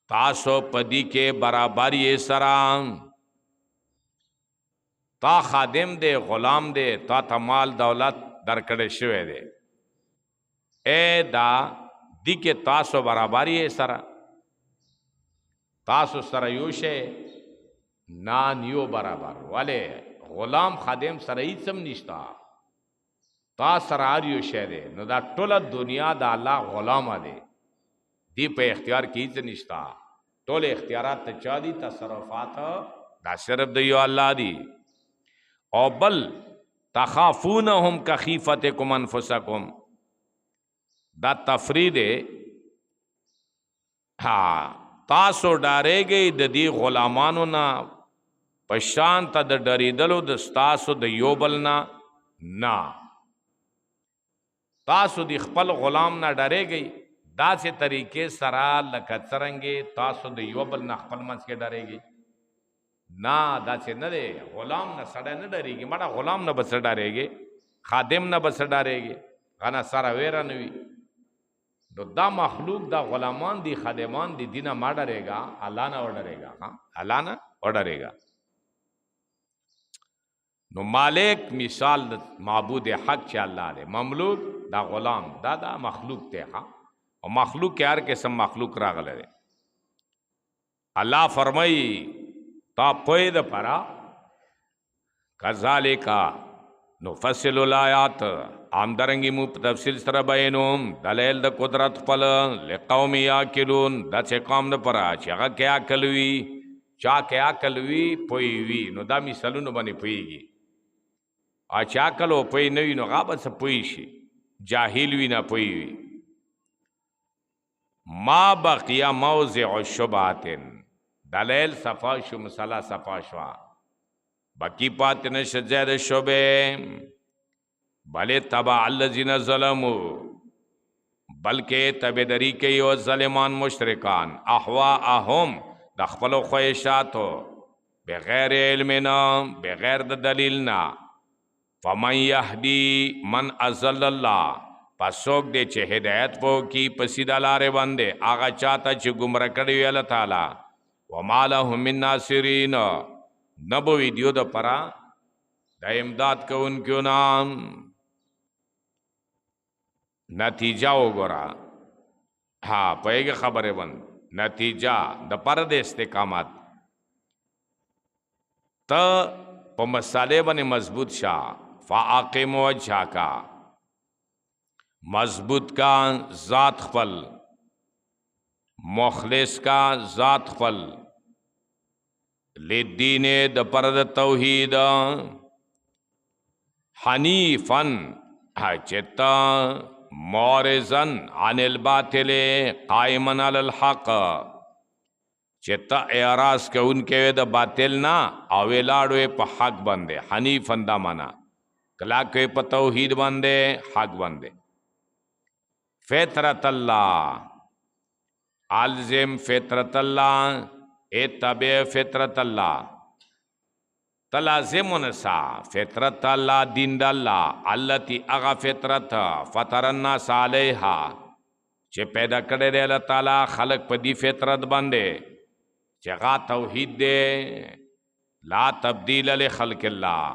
تاسو پدی کے برابری سرام. تا خادم دے غلام دے تا تمال دولت درکڑے شوے دے اے دا دی کے تاسو برابری ہے سرا تاسو سره یو شی نان یو برابر والے غلام خادم سره هیڅ هم نشتا تا سره یو شی دی نو دا ټوله دنیا د الله غلامه دی دی په اختیار کې هیڅ نشتا ټول اختیارات ته چا دي تصرفات دا صرف د یو الله دی. او بل تخافونهم کخیفتکم انفسکم، دا تفرید تاسو ډارېږئ د دې غلامانو نه په شان ته د ډریدلو د ستاسو د یو بل نه تاسو د خپل غلام نه ډارېږئ داسې طریقې سره لکه څرنګې تاسو د یو بل نه خپل منځ کې ډارېږئ نه داسې نه دی غلام نه سړی نه ډارېږي مړه غلام نه به څه ډارېږي خادم نه به څه ډارېږي غنه سره ویره نه وي نو دا مخلوق دا غلامان دی خادمان دی دینه ما ډارېږه الله نه وډارېږه الله نه وډارېږه نو مالک مثال معبود حق چې الله دی مملوک دا غلام دا مخلوق دی او مخلوق کې هر قسم مخلوق راغلی دی الله فرمایي تا پوی د پرا کذالک نفصل الآیات آمدرنگی مو تفصیل سره بیانوم دلیل د قدرت خپل لقوم یاکلون د چې قوم د پرا چې هغه کې عقل وي چا کې عقل وي پوی وي نو دا مثالونه باندې پویږي ا چا عقل او پوی نه وي نو هغه به څه پوی شي جاهل وي نه پوی وي ما بقیا موضع الشبهات دلیل صفا شو مسئلہ صفا شوا بکی پات نشد زید شبه بلے تبع الذین ظلموا بلکہ تبدری کئی و ظلمان مشرکان احواءهم د خپل خواہشاتو بغیر علمنا بغیر د دلیلنا فمن یهدی من ازل اللہ پسوک دے چه ہدایت پو کی پسیدہ لارے بندے آغا چاہتا چه گمرہ کردی اللہ تعالی وما لهم من ناصرین نبوی دیو دا پرا دا امداد کو ان کیوں نام نتیجہ ہو گورا پہے گا خبر بند نتیجہ دا پر دے استقامت تا پا مسالے بنے مضبوط شا فاقم وجہ کا مضبوط کا ذات خپل مخلص کا ذات خپل لدین د پرد توحید حنیفن چتا مورزن عن الباطل قائمن علی الحق چتا اعراض کے ان کے د باطل نا او لاړو په حق باندې حنیفن دا معنا کلا کے په توحید باندې حق باندې فطرت اللہ الزم فطرت اللہ اتبع فطرت اللہ تلازم نسا فطرت اللہ دین دا اللہ اللتی اغا فطرت فطر الناس علیہا چه پیدا کرده دے اللہ تعالی خلق پا دی فطرت بندے چه غا توحید دے لا تبدیل لخلق اللہ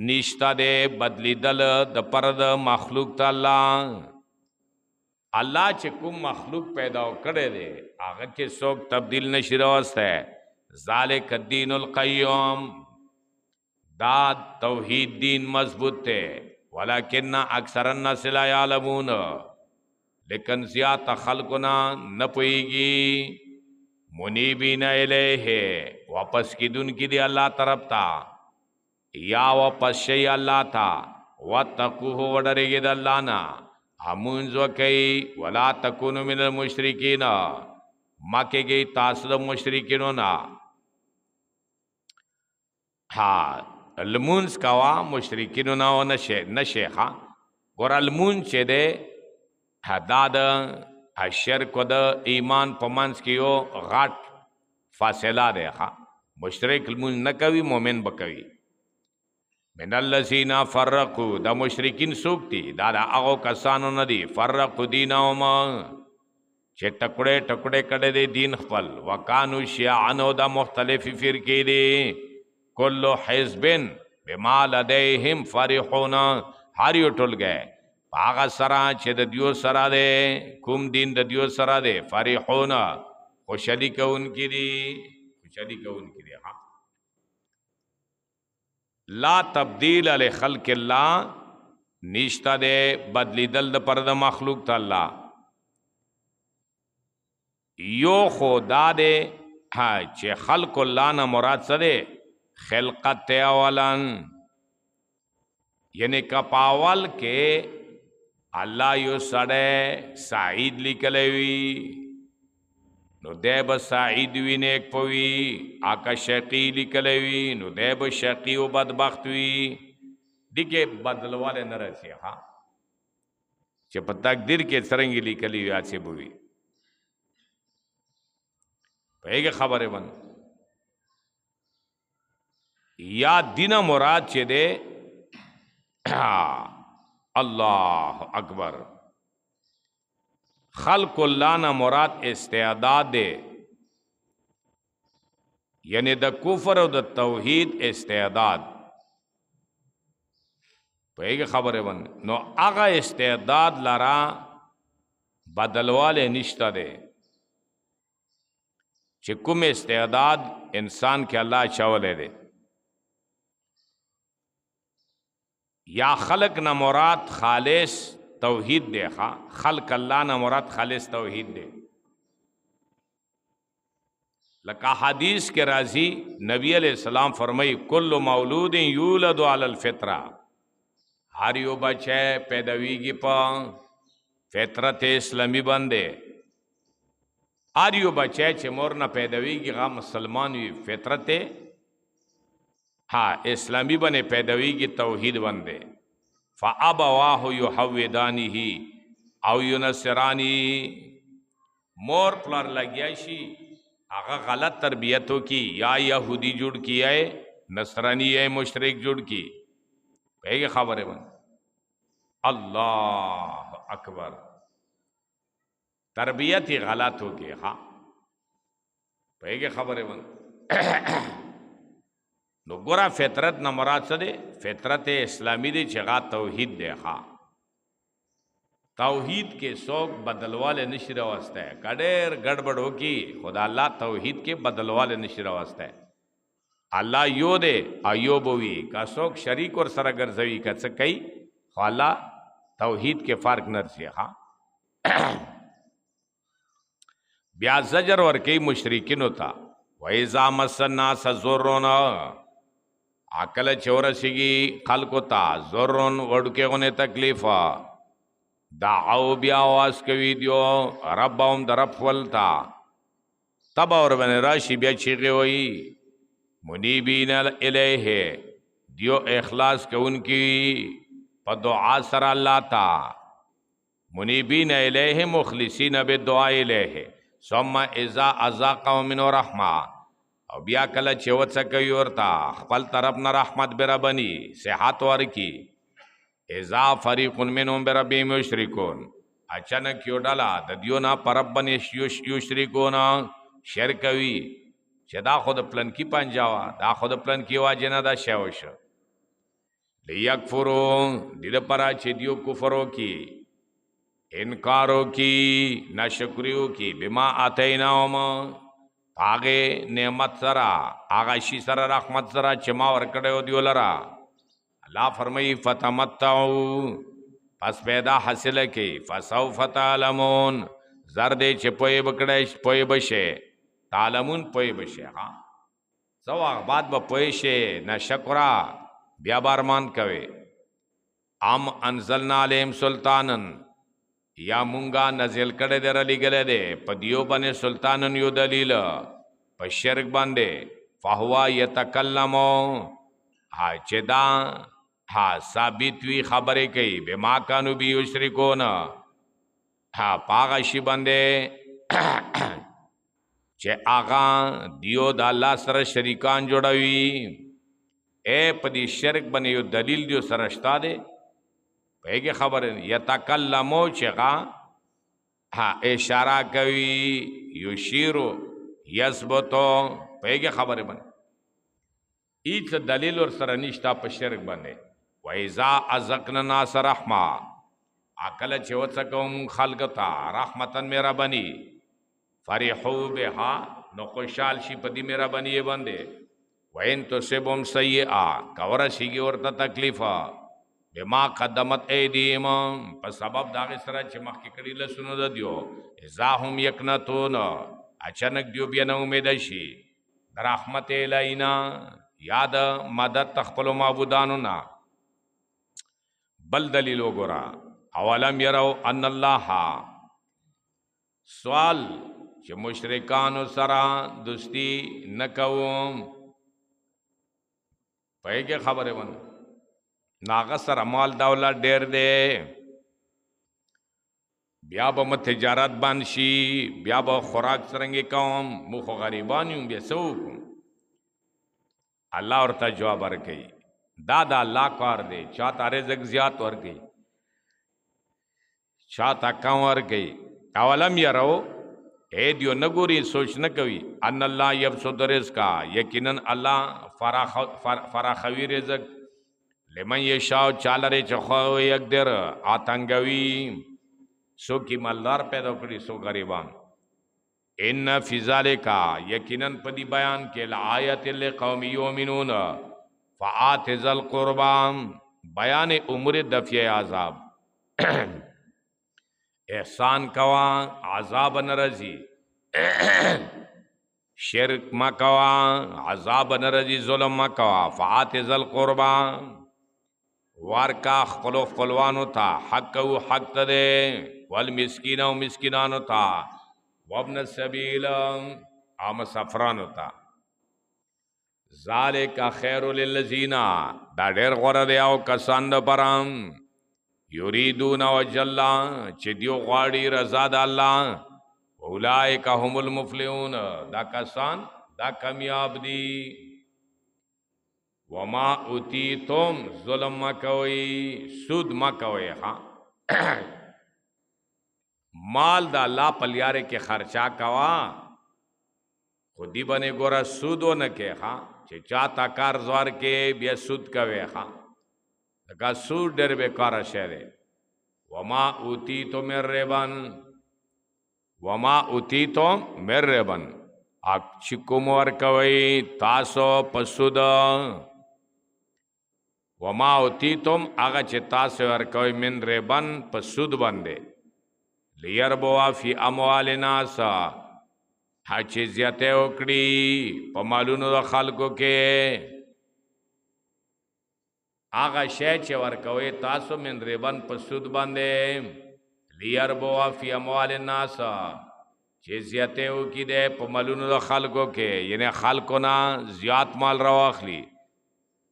نشتا دے بدلی دل د پرد مخلوق تا اللہ اللہ چې کوم مخلوق پیدا کړی دی هغه کې څوک تبدیل نشي راوستی ذالک الدین القیم دا توحید دین مضبوط تے ولیکن اکثر الناس لا یعلمون لیکن زیادہ خلقنا نہ پوئیگی منیبین الیہ واپس کی دن کی دی اللہ طرف تا یا واپس شئی اللہ تا واتقوہ وڈرگی دا اللہ نا امونز وکی ولا تکونو من المشرکین مکے گئی تاسد مشرکینو نا المونز کوا مشرکینو نا و نشیخا گورا المونز چے دے دا دا شرک و دا ایمان پمانس کیو غاٹ فاصلہ دے مشرک المونز نکوی مومن بکوی من الذین فرقوا دا مشرکین سوکتی دا اغو کسانو ندی فرقوا دینهما چه ٹکڑے ٹکڑے کڑے دے دین خپل وکانو شیعانو دا مختلف فرقی دی کلو حزبن بما لدیهم فرحون ہر یو ٹول گئے آغا سرا چه دا دیو سرا دے کم دین دا دیو سرا دے فرحون خوشحالی کون کی دی لا تبدیل علی خلق اللہ نشتا دے بدلی دل دا پرد مخلوق تا اللہ یو خدا دے چے خلق اللہ نا مراد سدے خلقت تے اولن یعنی کپاول کې الله یو سړی سعید لیکلی وي نو دی به سعید وي نیک په وي اکه شقي لیکلی وي نو دی به شقي او بدبخت وي دې کې بدلوالی نه رسي ها چې په تقدیر کې څرنګه لیکلی وي هسې به وي پوهېږې خبرې باندې یا دینه مراد چې دی اللہ اکبر خلق اللہ نہ مراد استعداد دے یعنی دا کفر و دا توحید استعداد پہے خبر ہے بند نو اغا استعداد لرا بدلوالے نشتہ دے چکم استعداد انسان کے اللہ چاولے دے یا خلق نہ مراد خالص توحید دے خلق اللہ نہ مراد خالص توحید دے لکہ حدیث کے راضی نبی علیہ السلام فرمائی کل مولود یولد علی الفطرہ ہر یو بچے پیداویگی پا فطرت اسلامی بندے ہر یو بچے چھ مورنا پیداویگی غا مسلمان وی فطرت ہاں اسلامی بنے پیدوی کی توحید بندے فَأَبَوَاهُ يُحَوِّدَانِهِ او يُنَصِرَانِهِ مور پلار لگیا شی آغا غلط تربیتوں کی یا یہودی جڑ کی ہے نصرانی ہے مشرک جڑ کی پہے خبر ہے بند اللہ اکبر تربیت ہی غلط ہو گئی ہاں پہے خبر ہے بند نو گورا فطرت نہ مراد څه دی فطرت اسلامی دی چې غا توحید دی ښا توحید کې څوک بدلواله نشي راوسته کډیر ګډبډ وکي خدا الله توحید کې بدلواله نشي راوسته الله یو دی ایوب وی کا څوک شریک اور سره ګرځوي کا څه کوي خو الله توحید کې فرق نه رسي ښا بیا زجر ور کوي مشرکین ہوتا وَإِذَا مَسَّ النَّاسَ ضُرٌّ عقل چورسیگی خلقو تا ضرون وڑکے غنے تکلیفا دعو بیا آواز کوي دیو ربهم در رب ولتا تب اور بن راشی بیا چیغی ہوئی منیبین الیہ دیو اخلاص کے ان کی پا دعا سر اللہ تا منیبین الیہ مخلصین بدعا الیہ ثم اذا ازاقهم منو رحمہ او بیا کله چې وڅکوي ورته خپل طرف نه رحمت بربني صحت ورکی اذا فریق منهم بربهم یشرکون اچانک یو ډله د دیو نه پرب باندې یشرکون شرک کوي چې دا خود پلن کی پنجاوا دا خود پلن کی واجنه دا شاوش لیکفروا دې لپاره چې دیو کفرو کی انکارو کی ناشکریو کی بما اتیناهم آگے نعمت سرا آگا شی سرا رحمت سرا چما ورکڑے ہو دیو لرا اللہ فرمائی فتمتعو پس پیدا حاصل کی فسوف تعلمون زردے چھ پوئی بکڑے پوئی بشے تعلمون پوئی بشے ہاں سو بعد با پوئی شے نہ شکرا بیا بارمان کوئے ام انزلنا علیہم سلطانن یا مونگا نزل کڑے در علی گلے دے پا دیو بنے سلطانن یو دلیل پا شرک باندے فہوا یتکلمو ہاں چدا ہاں ثابت وی خبرے کئی بے ما کانو بی یشرکون ہاں پاغا شی باندے چے آغا دیو دا اللہ سر شریکان جوڑاوی اے پا دی شرک بنے یو دلیل دیو سرشتا دے پیگے خبر یتکلمو چغا ہاں اشارہ کوي یشیرو یثبتو پیگے خبر بن ایت دلیل اور سرنشتا پر شرک بنے وَإِذَا أَذَقْنَا النَّاسَ رَحْمَةً عقل چوتسکم خلقتا رحمتن میرا بنی فرحو بها نو خوشحال شی پدی میرا بنی یہ بندے وَإِن تُصِبْهُمْ سَيِّئَةٌ کورسیگی ورطا تکلیفا بما قدمت ایدیم پس سبب داغی سرا چمخ کی کڑی لسنو دا دیو اذا هم یکنتون اچانک دیو بیانا امیدشی در رحمت الہینا یاد مدد تخپلو معبودانونا बल दलील वगोरा अवलम यरौ अन अल्लाह सवाल چې مشرکانو سره دوستی نکوم پهګه خبره ونه ناغه سره مال دولت ډیر دی بیا به تجارت باندې شي بیا به خوراک څنګه کوم مخ غریبان یم بیا سو کوم الله ورته جواب ورکړي دا الله کار دی چاته رزق زیات ورکړي چاته کم ورکړي اولم یرو اے دیو نګوري سوچ نه کوي ان الله یبسط رزق یقینا الله فراخوي رزق لمن یشاء چالره چخو یقدر آتنګوي سو کی مالدار پیدا کړی سو غریبان ان فی ذالک یقینا پدی بیان کې لآیت لقوم یؤمنون فآت ذل قربا بیان امور دفع عذاب احسان کوا عذاب نرزی شرک مکوا عذاب نرزی ظلم مکوا فآت ذل قربا وارکا خلو خلوانو تا حق و حق تدے والمسکین و مسکنانو تا وابن السبیل آم سفرانو تا ذالک خیر للذین دا ډیر غوړه دی او کسان د پرام یریدون وجه الله چې دیو غواړي رضا د الله اولئک هم المفلحون دا کسان دا کامیاب دي وما اوتیتم ظلم مکوي سود مکوي ها مال دا الله پلیاره کې خرچا کوا خودی بنے گورا سودو نہ کے ہاں چې چاہتا کار زوار کے بیا سود کوي ها دغه سود ډېر بیکاره شی دی وما اوتیتم من ربن وما اوتیتم من ربن اپ چې کوم ورکوي تاسو په سود وما اوتیتم هغه چې تاسو ورکوي من ربن په سود باندې لیربوا فی اموال الناس چې زیاته وکړي په مالونو د خلکو کې هغه شی چې ورکوي تاسو من ربن په سود باندې لیربوا فی اموال الناس چې زیاته وکړي په مالونو د خلکو کې یعنی خلکو نه زیات مال راواخلي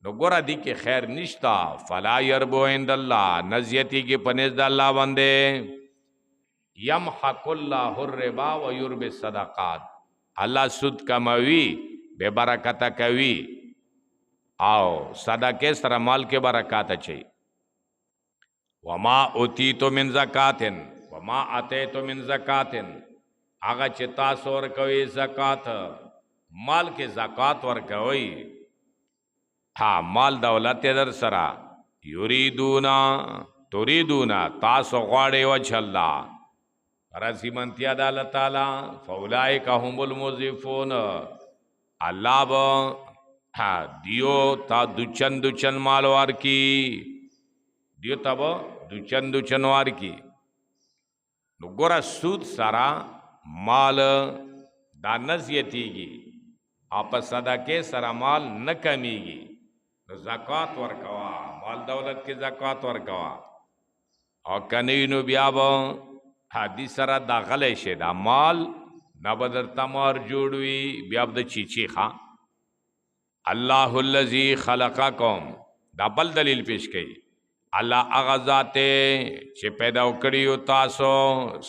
نو ګوره دي کې خیر نشتا فلا يربو عند الله نزیتی کې پنځ د الله باندې یمحق الله الربا ويربي الصدقات الله سود کموي بے برکت کوي او صدقه سره مال کې برکات اچي وما اوتیتو من زکاتن وما اتیتو من زکاتن هغه چې تاسو ورکوي زکات مال کې زکات ورکوي ها مال دولت در سره یریدونا تريدونا تاسو غواړي وجه الله رضی منتیا د الله تعالی فاولائک هم المضیفون الله با دیو تا دوچن مال وار کی دیو تب دوچن وار کی نو ګورا سود سرا مال دا نزیتیږي اپ صدقه سرا مال نه کمیږي زکات ورکوا مال دولت کی زکات ورکوا او کنینو بیا با حدیث سره دا غلی شه دا مال نبدر تمار جوړوي بیا د چیچی ښا الله الذی خلقکم دا بل دلیل پیش کړي الله هغه ذات چې پیدا وکړي تاسو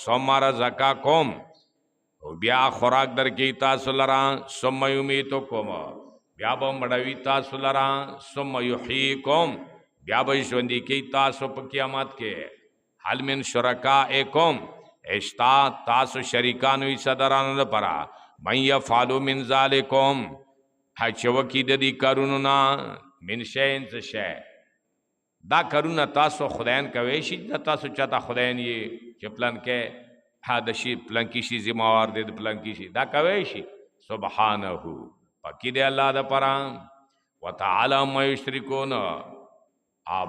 ثم رزقکم او بیا خوراک درکې تاسو لرا ثم یمیتکم بیا به مړوي تاسو لرا ثم یحییکم بیا به ژوندې کې تاسو په قیامت کې حل من شرکائکم اشتا تاسو شریکانو صدرانو لپاره من یفعلوا من ذالکم حچوکی د دې کارونو نه من شین څه شی دا کارونه تاسو خدایان کوي شي دا تاسو چاته خدایان یې چې پلان کې حادثی پلان کې شي ذمہوار دې پلان کې شي دا کوي شي سبحانه پاکی دې الله د پاره وتعالى ما یشرکون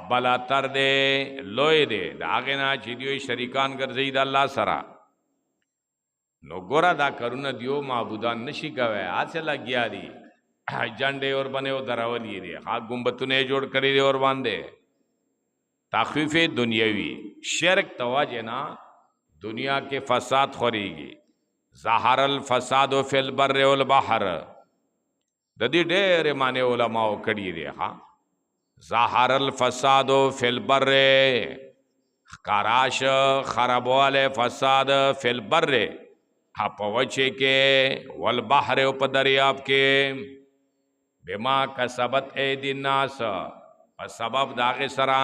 بلا تر دے لوی دے دا آغینا چی دیوی شریکان گرزی دا اللہ سرا نو گورا دا کرون دیو معبودان نشی کوئے آسے لگیا دی جنڈے اور بنے و دراولی دے خواہ گمبتنے جوڑ کری دے اور باندے तखफीफ दुनियावी शिरक तवाजे ना दुनिया के फसाद खोरेगी। ज़हरल फसाद फिल बर्र वल बहर ददी ढेर माने उलमाओ कड़ी दे। हाँ, ज़हरल फसाद फिल बर्र खराश खराबवाले फसाद फिल बर्र हाँ पवचे के वल बहर उप दरियाब के बेमा कसबत ऐदी नास पर सबब दागे सरा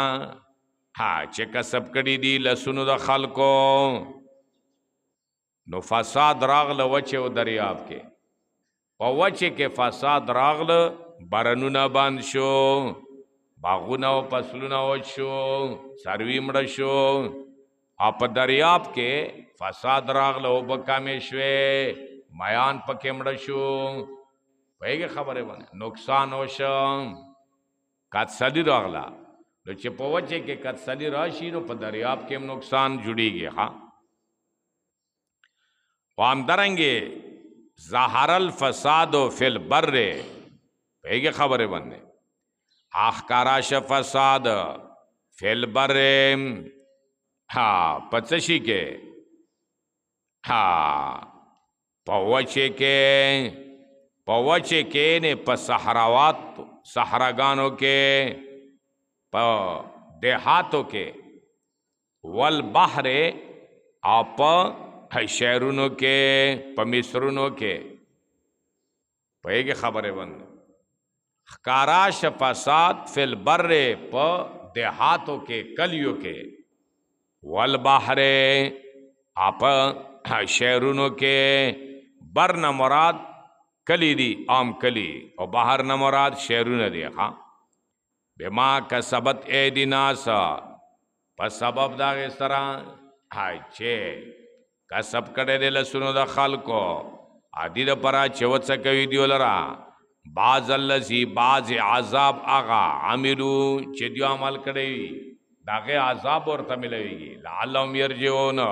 हाँ चे कसब कड़ी दी लसुन द खलको नो फसाद रागल वचे व दरियाब के पवचे के फसाद रागल बरनुना बंद शो बागुना व फसलुना वचो सरवी मड़ शो आप दरियाब के फसाद रागल व बकामेश्वे मयान पके मड़ शो वही खबर है बने नुकसान होश कत सदी रागला नो चे पवचे के कत सदी राशि नो पर दरियाब के नुकसान जुड़ी गए। हाँ, वाम दरंगे ज़हरल फसादो फिल बर्रे वही खबर है बने आखकाराश फसाद फिल बर्रे हाँ पचशी के हाँ पवचे के ने प सहरावात सहरागानों के प देहातों के वल बहरे आप शहरुनों के पमिसरुनों के पे के खबर बंद काराश फसाद फिल बर्रे प देहातों के कलियों के वल बहरे आप शहरुनों के बर न मुराद कली दी आम कली और बाहर न मुराद शहरुन देखा बेमा का सबत ए दिनासा पर सबब दाग इस तरह हाय चे का सब कड़े दे लसुनो द खाल को आदि द परा चवत सा कवी दियो लरा बाज अल्लसी बाज आजाब आगा आमिलू चेदियो अमल कड़े दागे आजाब और तमिलेगी लालम यरजिओन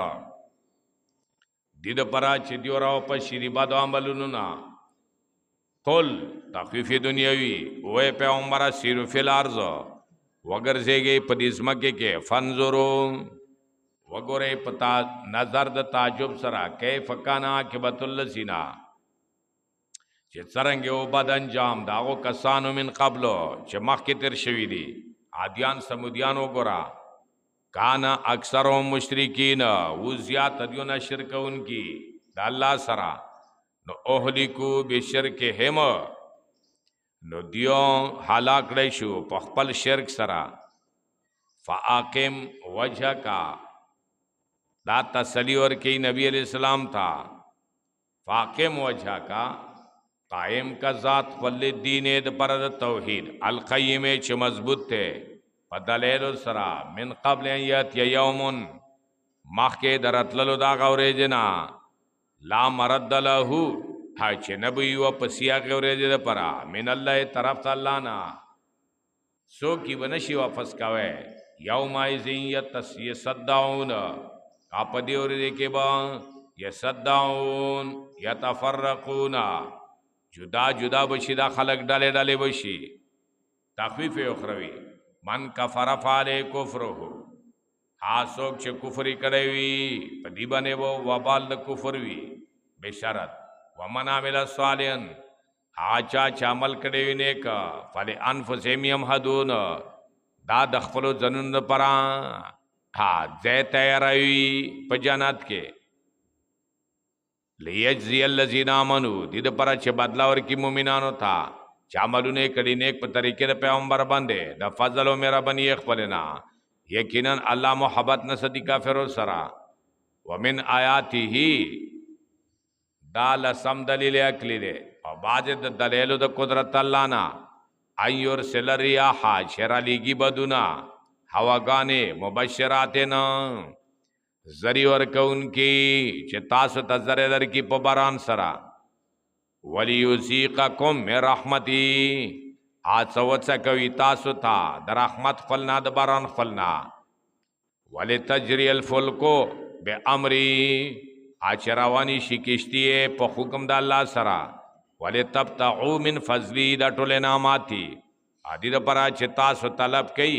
दिद परा चेदियो राव पर शिरीबा दो अमलुनु ना कुल तखफीफ दुनियावी वे पैगंबरा सिर फिल अर्ज वगर जेगे पदिस्म के फनजुरो वगोरे पता नजर द ताजुब सरा कैफ काना आकिबतुल लसीना चे सरंगे ओ बद अंजाम दागो कसानो मिन कबलो चे मख के तिर शवी दी आदियान समुदियान गोरा काना अक्सरों मुशरिकीन उजिया तदियों शिरक उनकी अल्लाह सरा नो ओहलिकू बेशर के हेम नो दियो हालाक रेशु पखपल शिरक सरा फ़ाकिम वजह का दा तसली और के नबी अलैहिस्सलाम था फ़ाकिम वजह का कायम का ज़ात फल दीन परद तौहीद अलक़य्यिम च मजबूत थे पदलेल सरा मिन क़ब्ल यत यौमुन मख के दरतललो दा गौरेजना ला मरद लहू हाय चे नबी व पसिया के औरेज परा मिन अल्लाह तरफ अल्लाह ना सो की बनशी वापस कावे यौमा ये सद्दाउन आपदी और के बा ये सद्दाउन यतफर्रकूना जुदा जुदा बशीदा खलक डाले डाले बशी तखफीफ उखरवी मन कफर फाले कुफ्र हो आसोक चे कुफरी करेवी पदी बने वो वबाल द कुफरवी बेशरत वमना मिला स्वालियन आचा चामल करेवी ने का फले अनफुसेमियम हदून दा दखफलो जनुन परा हाँ जय तैयारी पजानात के लियजियल्लज़ीना आमनू दिद पर चे बदला और की मुमिनानो था चामलू ने कड़ी नेक तरीके पैगंबर बंदे द फजलो मेरा बनी एक पलेना यकीनन अल्लाह मोहब्बत न सदी का फेरो सरा वमिन आयाती ही दाल सम दलील अकली दे और बाज दलेल द कुदरत अल्लाह ना आयोर सेलरिया हा शेरा लीगी बदुना हवा गाने मुबशराते न जरी और कौन की चितास तजरे दर की पबरान सरा वलीयुज़ीक़ कुम में रहमती आज सवत्सा कविता सुथा दर रहमत फलना दबारान फलना वले तजरी अलफुल को बे अमरी आज रवानी शिकिश्ती प हुक्म द अल्लाह सरा वले तब तऊ मिन फजली द टोले नामाती आदि द परा चितास तलब कई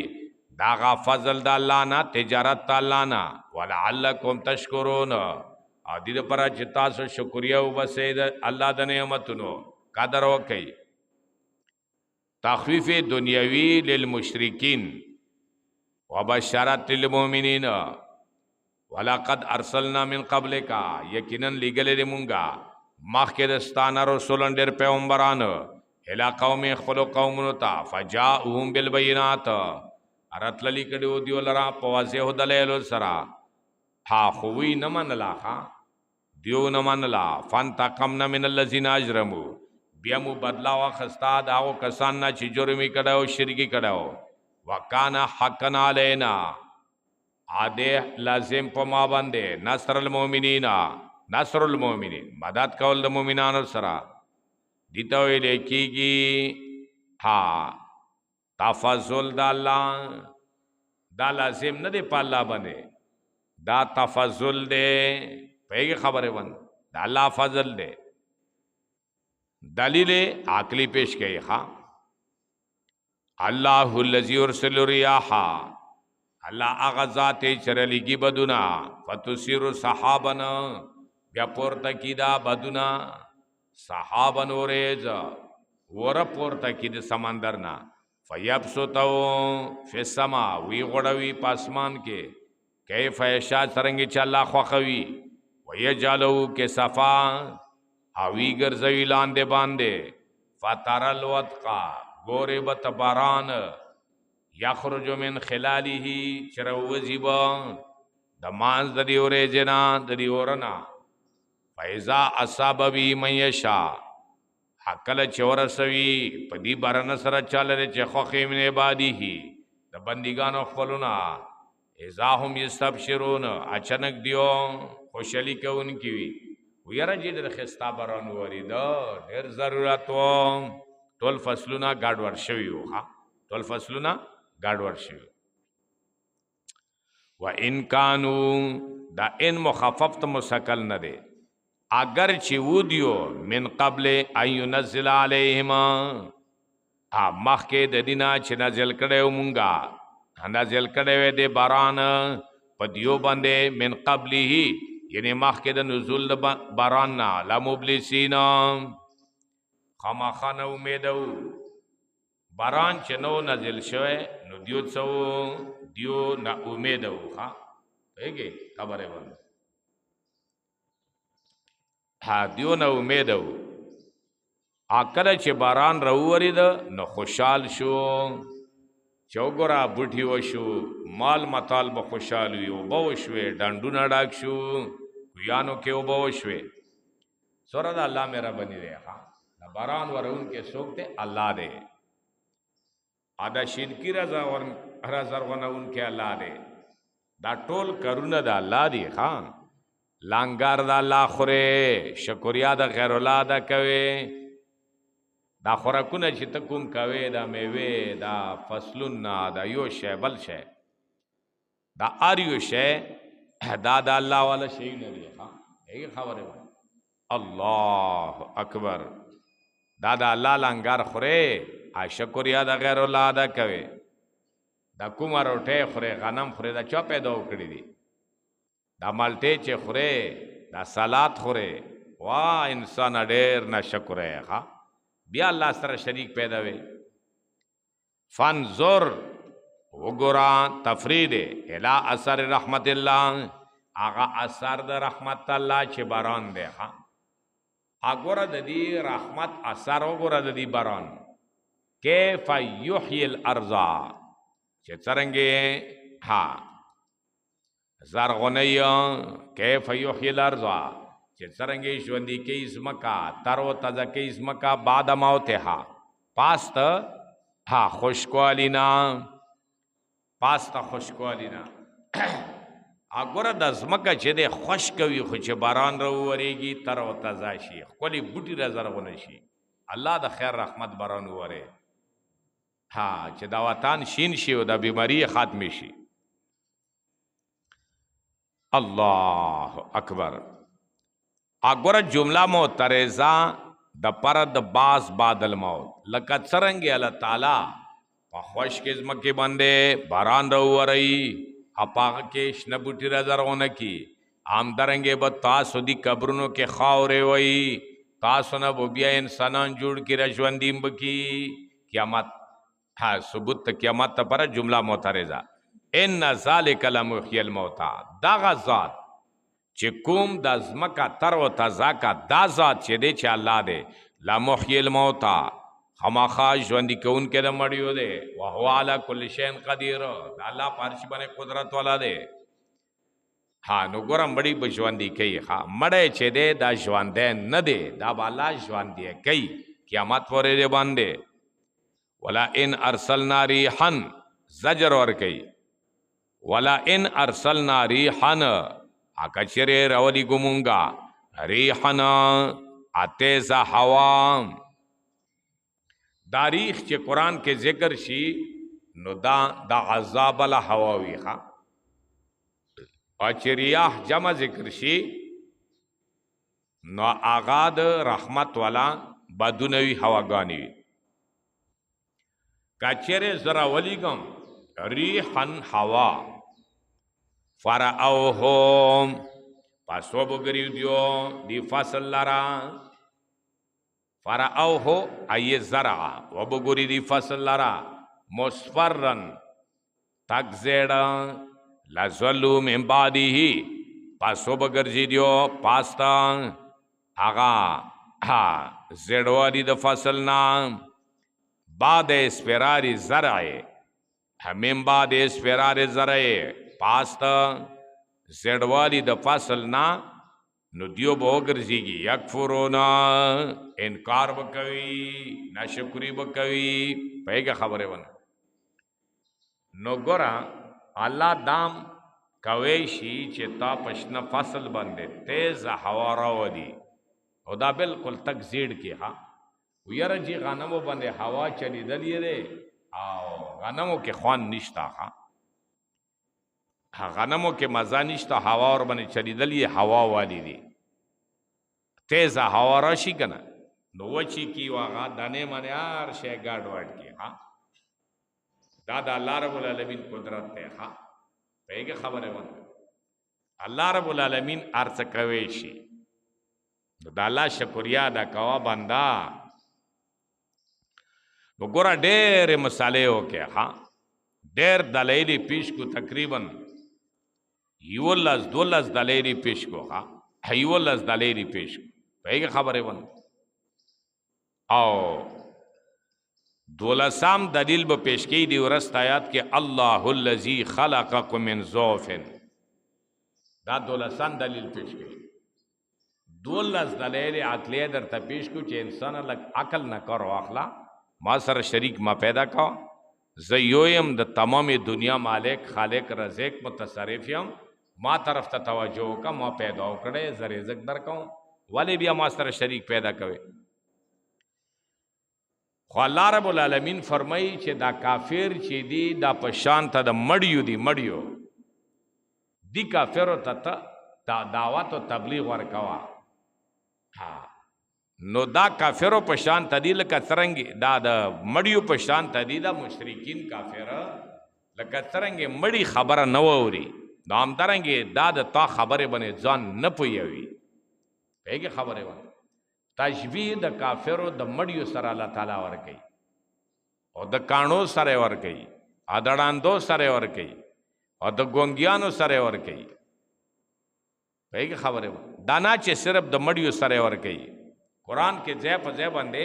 داغا فضل د الله نه تجارت د الله نه ولعلکم تشکرون او دې لپاره چې تاسو شکریا وباسئ د الله د نعمتونو قدر وکړئ. تخفیف دنیوی للمشرکین وبشارت للمؤمنین ولقد ارسلنا من قبلک یقینا لګلې مونږه مخکې دستانه رسولان ډېر پیغمبران الی قوم خپل قومونو ته فجاءهم بالبينات راتللی کډو دیو لرا په واضح دلایل سره ها خووی نه منلا ها دیو نه منلا فانتقمنا من الذين اجرموا بیا مو بدلا واخستا دا او کسان نه چې جرمي کړو شرکی کړو وکانا حقا علینا عاده لازم په ما باندې نصر المؤمنین مدد کول د مؤمنانو سره دیته ویل کیږي ها تفضل د الله دا لازم نه دی په الله باندې دا تفضل دی پیغه خبره باندې دا الله فضل دی. دلیل عقلی پیش کړي ها الله الذي يرسل الرياح الله هغه ذات چرلیږي بدونا فتسير سحابنا بیا پورته کیدا بدونا سحابن اورز ور پورته کید سمندر نا فیبسطو فی السما وی غړوي پاسمان کې کیف یشا څنګه چې الله خوخوي ويجالو کې صفا او وی ګرځوي لاندې باندې فترل ودقا ګورې بت باران یخرج من خلاله چروزی با د مانز د دی اورې جنا د دی اورنا فیضا اصحاب بی میشا حقل چورسوی پدی بارن سره چاله چې خوخې من عبادی د بندگانو خپلونا اذا هم یستبشرون اچانک دیو خوشحالی کوونکی وی ویره چې د خستا باران وریدا ډېر ضرورت و ټول فصلونه ګډوډ شوي وو ها ټول فصلونه ګډوډ شوي و ان کانو دا ان مخفف مسکل نه دی اگر چې ودیو من قبل ان ينزل عليهما مخکې د دینا چې نازل کړو مونږه نازل کړو د باران په دیو باندې من قبله یعنی مخکې د نزول د باران نه لا مبلسین خامخانه امیدو باران چې نو نازل شوه نو دیو څو دیو نا امیدو ها هیګه خبره باندې ها دیو نا امیدو اکل چې باران راوورید نو خوشحال شو چوګرا بوټي وشو مال مطال به خوشحال وي او به وشوي ډنډونه ډاک شو کویانو کې او به وشوي سوره د الله میرا بنی دی ها د باران ورون کې څوک ته الله دی ادا شینکی رضا ور زرغونون کې الله دی دا ټول کرونه د الله دی ها لانګار د الله خوره شکریا د غیر الله دا کوي دا خوراکونه چې ته کوم کوي دا میوه دا فصلونه دا یو شی بل شی دا اریو شی دا د الله والا شی نه دی ها هغه خبره الله اکبر دا د الله لنګار خوره شکریا د غیر الله دا کوي دا کومه روټه خوره غنم خوره دا چا پیدا وکړي دي دا مالټه چې خوره دا سلاد خوره وا انسان ډېر نشکره ها بیا الله سره شریک پیدا وي فانظر وګورا تفرید الی اثر رحمت الله هغه اثر د رحمت الله چې باران دی ها وګوره د دې رحمت اثر وګوره د دې باران کیف یحیی الارض چې څنګه ها زرغونی کیف یحیی الارض چې څنګه ژوندۍ کې اسمکا تر او تازه کې اسمکا بعد موتها پاست ها خوشکوالینا پاست خوشکوالینا اګوره د اسمکا چې د خوش کوي خو چې باران راووريږي تر او تازه شي خپل بوټي را زرغونه شي الله د خیر رحمت باران وره ها چې دا وطن شین شي او د بیماری ختم شي الله اکبر اګوره جمله معترضه د پر د باس بعد الموت لکه څرنګه الله تعالی په خوش کې ځمکې باندې باران راوورئ هغه کې شنه بوټي رازرغونه کی همدارنګې به تاسو دي قبرونو کې خاورې وئ تاسو نه به بیا انسانان جوړ کړي را ژوندي به کی قیامت ثبوت ته قیامت ته پر جمله معترضه ان ذلک لمحیی الموتی دغه ذات چې کوم د ځمکه تر و تازه کا دا ذات چې دی چې الله دی لمحیی الموتی خامخا ژوندي کوونکی د مړیو دی وهو علی کل شیء قدیر د الله په هر شي باندې قدرت والا دی نو ګوره مړی به ژوندي کوي مړی چې دی دا ژوندی نه دی دا به الله ژوندی کوي قیامت پورې دی باندې ولا ان ارسلنا ریحا زجر ورکوي ولا ان ارسلنا ریحا اکچرې راولي ګمونګه ریحا اتیزه هوا دا ریح چې قرآن کې ذکر شي نو دا د عذاب له هوا وي او چې ریاح جمع ذکر شي نو آغا د رحمت والا بدونوي هواګانې وي کچرې زرا ولیګم ریحن هوا فرعوهم پسو بگریو دیو دی فصل لرا فرعوه ای زرع و بگری دی فصل لرا مصفرن تک زیڑا لزولو من بعدی پسو بگرزی دیو پاستا آغا زیڑواری دی فصل نام بعد اسپراری زرعی من بعد اسپراری زرعی پاستا زیڑوالی د فصل نا نو دیو به وګرځيږي یکفرونا انکار وکوي ناشکری وکوي پیګه خبره ونه نو ګورا الله دام کوي شي چې تا پښنه فصل باندې تیز هوا راوړي او دا بالکل تک زیړ کې ویره جی غنمو باندې هوا چلیدلې ده او غنمو کې خوان نشتا غنمو کې مزه نشته هوا ور باندې چلیدلې هوا والی دي تیزه هوا راشي کنه نو وچی کی واغه دانه باندې هر شی ګاډ واټ کی دا د الله رب العالمین قدرت ته پیګه خبره ونه الله رب العالمین ارڅ کوي شي د الله شکریا دا کوا بندا وګوره ډېر مسالې وکه ډېر دلایل پیش کو تقریبا یولس دولس دلیری پیش کو یولس دلیری پیش کو پیگه خبره ون او دولسام دلیل به پیش کی دی ورست آیات کے اللہ الذی خلقکم من ضعف دا دولسان دلیل پیش کی دولس دلیل عقلی در تا پیش کو چه انسان لگ عقل نہ کرو اخلا ما سر شریک ما پیدا کا زیویم د تمام دنیا مالک خالق رزق متصرف یم ما طرف ته توجه کا ما پیدا کړي زر رزق درکوم ولی بیا ما سره شریک پیدا کوي خو الله رب العالمین فرمایي چې دا کافر چې دی دا پشان ته د مړیو دی کافر ته دا دعوت او تبلیغ ورکوا نو دا کافرو پشان ته دی لکه څرنګه دا د مړیو پشان ته دی دا مشرکین کافر لکه څرنګه مړی خبره نه ووري دا هم درنګه دا د تا خبره باندې ځان نه پوي پیګه خبره ونه تشبیه د کافرو د مړیو سره الله تعالی ور کوي او د کانو سره ور کوي ا دړاندو سره ور کوي او د ګونګیانو سره ور کوي پیګه خبره ونه دانا چې صرف د مړیو سره ور کوي قرآن کې ځای په ځای باندې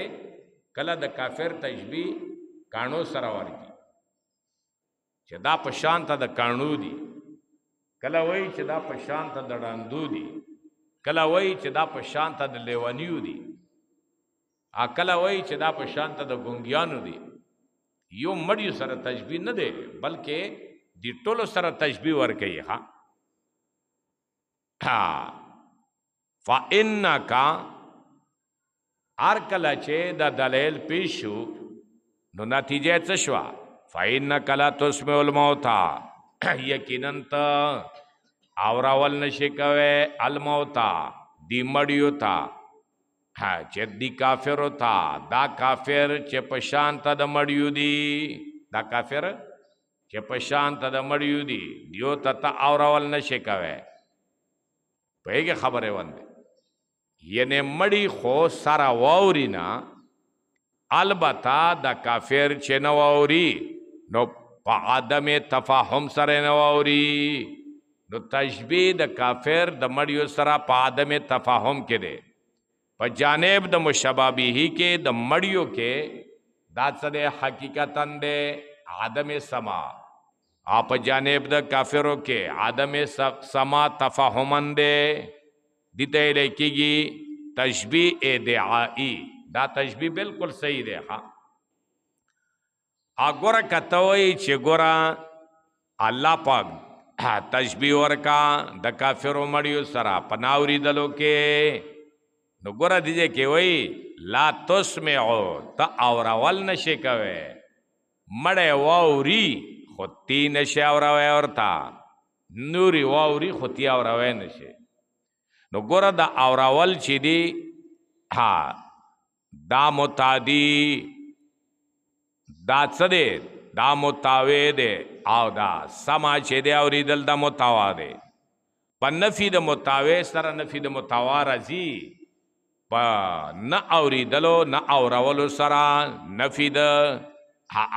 کله د کافر تشبیه کانو سره ور کوي چې دا په شان ته د کانو دي کله وای چې دا په شان ته د ډاندو دي کله وای چې دا په شان ته د لیوانیو دي کله وای چې دا په شان ته د ګونګیانو دي یو مړیو سره تشبیه نه دی بلکې د ټولو سره تشبیه ور کوي فإنک هر کله چې د دلیل پیش شو نو نتیجه څه شوه فإنک لا تسمع الموتى یقینا ته اورول نشي کوي الموتا دی مړیو تا چې دی کافر تا دا کافر چې پشان ته د مړیو دی دا کافر چې په شان ته د مړیو دي دیو ته اورول نشي کوي پهګه خبره ونده یعنی مړی خو سره واوري نه البته د کافر چې نه واوري نو په عدم تفاهم سره نه واوري نو تشبیه د کافر د مړیو سره په عدم تفاهم کې دی په جانب د مشابهه کې د مړیو کې دا څه دی حقیقتا دی عدم سما آپ جانب د کافرو کې عدم سما تفاهمن دی دیتے لیکيږي تشبیه ادعائی دا تشبیه بالکل صحیح دی ها اګوره کتوي چې ګوره الله پاک تشبیه ورکا د کافرو مړیو سره پناوري دلو کې نو ګوره دیجه کې وای لا تسمعو تا اورول نشي کوي مړی واوري خو تی نشي اوروي ورتا نوري واوري خو تی اوروي نشي نو ګوره دا اورول چې دی ها دا متعدی دا څه دی دا متاوی دی او دا سما چې دی اوریدل دا متاوا دی په نفي د متاوی سره نفي د متاوا راځي په نه اوریدلو نه اورولو سره نفي د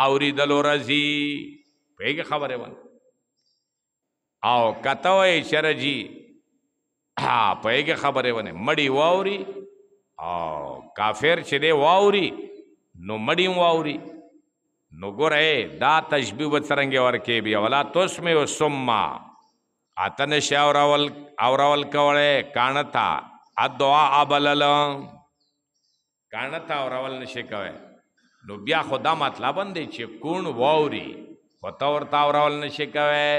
اوریدلو راځي پهګه خبره ون او کتوي شرجی ها پهګه خبره ونه مړی واوري او کافر چې دی واوري نو مړی واوري نو ګره دا تشبیه وڅرنګ ورکه بیا ولا تسمع ثم اتن شاورول اورول کوله کانتا ادعا ابلل کانتا اورول نشي کوي نو بیا خدا مطلب اندې چې کون واوري خو تور تا اورول نشي کوي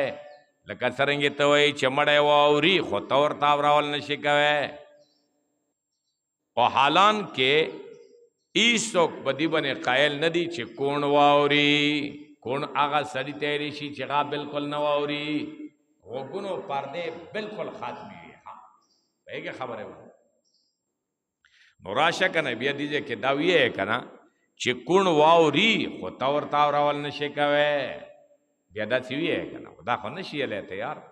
لکه څنګه ته وای چې مړی واوري خو تور تا اورول نشي کوي او حالان کې ایسوک بدی بنے قائل ندی چې کون واوري کون آغا سڑی تیری شي چې غا بالکل نہ واوري غوګونو پردے بالکل خاتمی وي ها هغه خبره و نو راشه کنه بیا دیجه کې دا ویه کنه چې کون واوري خو تور تا اورول نشي کوي بیا دا سی ویه کنه دا خو نشي لته یار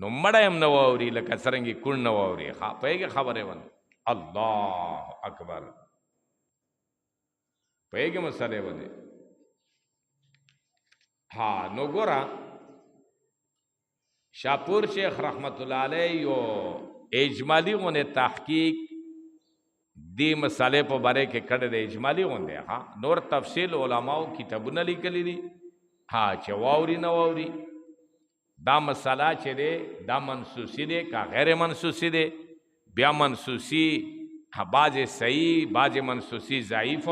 نو مړم نو واوري لکه څنګه کون نو واوري ها هغه خبره و الله اکبر پهګه مسئله ونه ها نو ګورا شاپور شیخ رحمت الله علیه یو اجمالی غونه تحقیق دی مسئله په باره کې کړه د اجمالی غونډه ها نور تفصیل علماو کتابونه لیکلي دي ها چې واوري نه واوري دا مسله چې ده دا منسوسی ده کا غیر منسوسی ده بیا منسوسی باز صحیح باز منسوسی ضعیف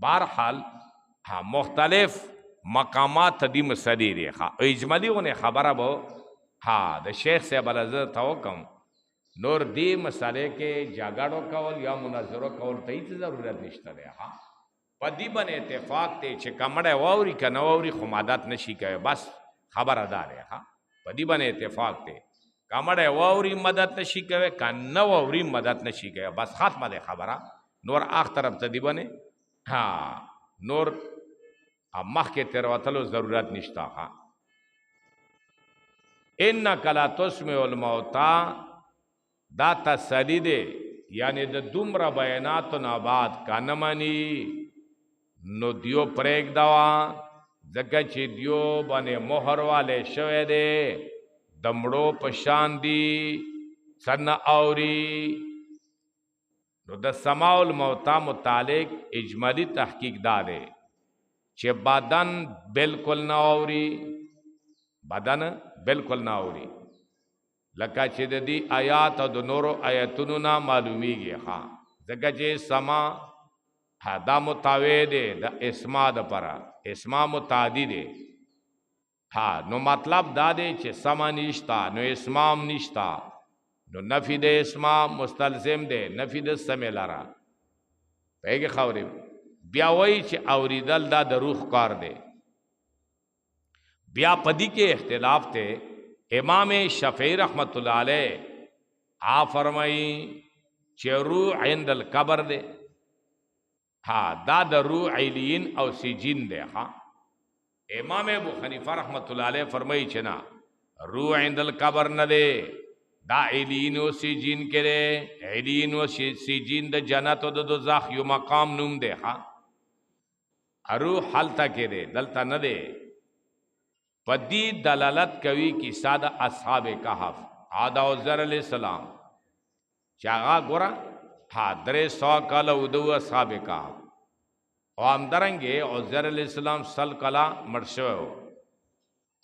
بہرحال ها مختلف مقامات دی مسلی دی اجمالی غونه خبره بو ها د شیخ صاحب الازر توکم نور دی مسئلے کے جاگاڑو کول یا مناظرو کول ته هیڅ ضرورت نشته دی ها پدی بن اتفاق ته چې کمړه واوري کنه واوري خمادات نشي کوي بس خبر ادا دی ها پدی بن اتفاق ته کمړه واوري مدد نشي کوي کنه واوري مدد نشي کوي بس ختمه ده خبره نور اخ طرف ته دی بنه ها نور مخ کې تروتلو ضرورت نشتا ها انک لا تسمع الموتى دا تسلی دے یعنی د دومره بیانات نه بعد کانمانی نو دیو پریک دوا ځکه چې دیو باندې مہر والے شوه دے دمړو پشان دی سن اوري نو د سماع الموتى متعلق اجمالی تحقیق داده چې بدن بالکل نه اوري بدن بالکل نه اوري لکه چې د دې آیات او د نورو آیاتونو نه معلومیږي ها ځکه چې سما دا متعوید د اسما د پرا اسما متعدی دی ها نو مطلب دا دی چې سما نشتا نو اسمام نشتا نو نفی د اسما مستلزم دی نفی د سمع لرا پیګه خوري بیا وای چې اوریدل دا د روح کار دی بیا پدی کې اختلاف ته امام شافعی رحمت الله علیه فرمائی چې روح عند القبر دی ها دا د روح علیین او سجین دی ها امام ابو حنیفه رحمت الله علیه فرمایي چې نه روح عند القبر نه دی، دا علین و سجین کې دی. علین و سجین د جنت او د دوزخ یو مقام نوم دی. ها روح حالته کې دی، دلته نه دی. په دې دلالت کوي چې ساده اصحاب کهف عاده او زر علیہ السلام چې هغه ګوره 300 کاله ودو اصحاب کهف او همدارنګې عزیر علیہ السلام 100 کاله مړ شوی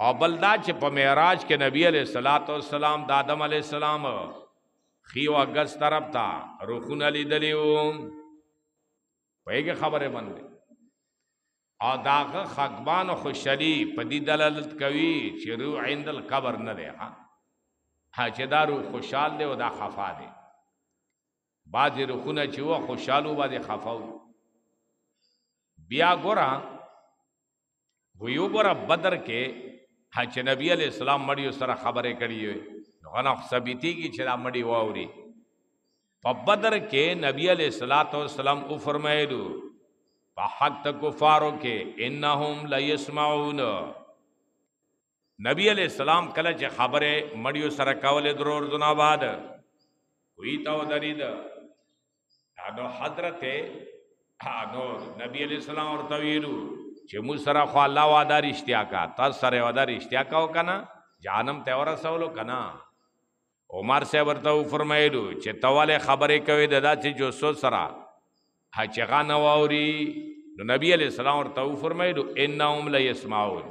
او بل دا چې په معراج کې نبی علیہ الصلوۃ والسلام د آدم علیہ السلام خیو اگست طرف ته روحونه لیدلی وو. پهګه خبره باندې او داغه خقبان او خوشالي په دې دلالت کوي چې روح عند القبر نه دی. ها چې دا روح خوشحال دی او دا خفا دی. بعضې روحونه چې و خوشحال و بعضې خفا و. بیا ګوره ویو ګوره بدر کې چې نبی علیہ السلام مړیو سره خبرې کړي وي نو غنا ثابتېږي چې دا مړی واوري. په بدر کې نبی علیہ الصلوۃ والسلام او فرمایلو په حق د کفارو کې انهم لیسمعون. نبی علیہ السلام کله چې خبره مړیو سره کولې درور زنا بعد وی تا ودرید نو حضرت نو نبی علیہ السلام ورته ویلو چې مو سره خو الله وعده رښتیا کا، تاسو سره وعده رښتیا کاو کنه، جانم ته ورسولو کنه. عمر صاحب ورته فرمایلو چې تواله خبرې کوي د داسې جو سو سره هچغه نه واوري. نو نبی علیہ السلام ورته فرمایلو انهم لا يسمعون،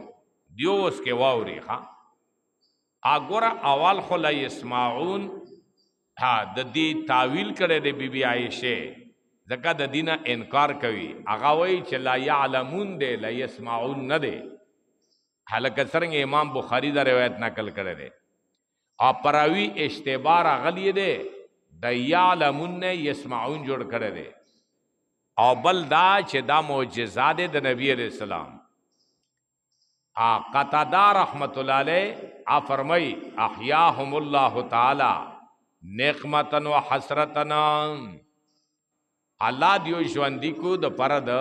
دیو اس کې واوري. ها اګوره اول خو لا يسمعون د دې تعویل کړي د بیبي عائشه ځکه د دینه انکار کوي. هغه وایي چې لا یعلمون دی، لا یسمعون نه دی. حالکه څرنګه امام بخاری دا روایت نقل کړی دی او پراوی اشتباه راغلی دی د یعلمون نه یسمعون جوړ کړی دی. او بل دا چې دا معجزه دی د نبی علیہ السلام. قتاده رحمت الله علیه فرمای احیاهم الله تعالی نقمتا و حسرتنا، الله دیو ژوندې کو د پر د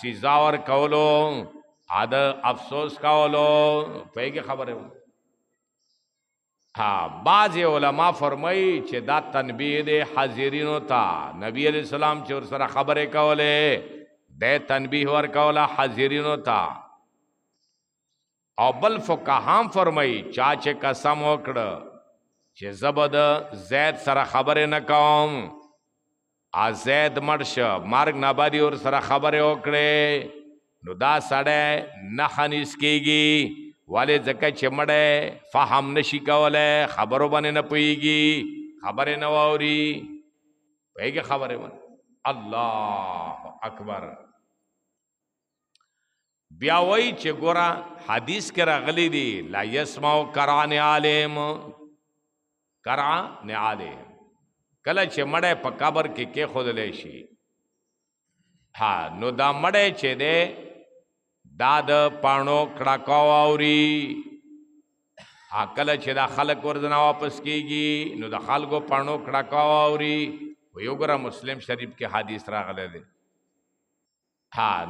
سزا ور کولو د افسوس کولو. پهګه خبره بعض علماء فرمایي چې دا تنبیه د حاضرینو ته نبی علیہ السلام چې ور سره خبره کوله د تنبیه ور کوله حاضرینو ته. او بل فقهام فرمایي چا چې قسم وکړه چې زبد زید سره خبره نه کوم، زید مرش مرگ نبادی اور سره خبره وکړي نو دا سړی نه خنیس کېږي. ولې ځکه چې مړی فهم نشي کولی، خبرو باندې نه پوهېږي، خبرې نه واوري. پوهېږي خبرې باندې. الله اکبر. بیا وایي چې ګوره حدیث کې راغلی دی لا یسمعو کرعن عالم، کرعن عالم کله چې مړی په قبر کې کېښودلی شي. نو دا مړی چې دی دا د پاڼو کړکاو اوري. کله چې دا خلک ورځنه واپس کېږي نو د خلکو پاڼو کړکاو اوري. یو ګوره مسلم شریف کې حدیث راغلی دی.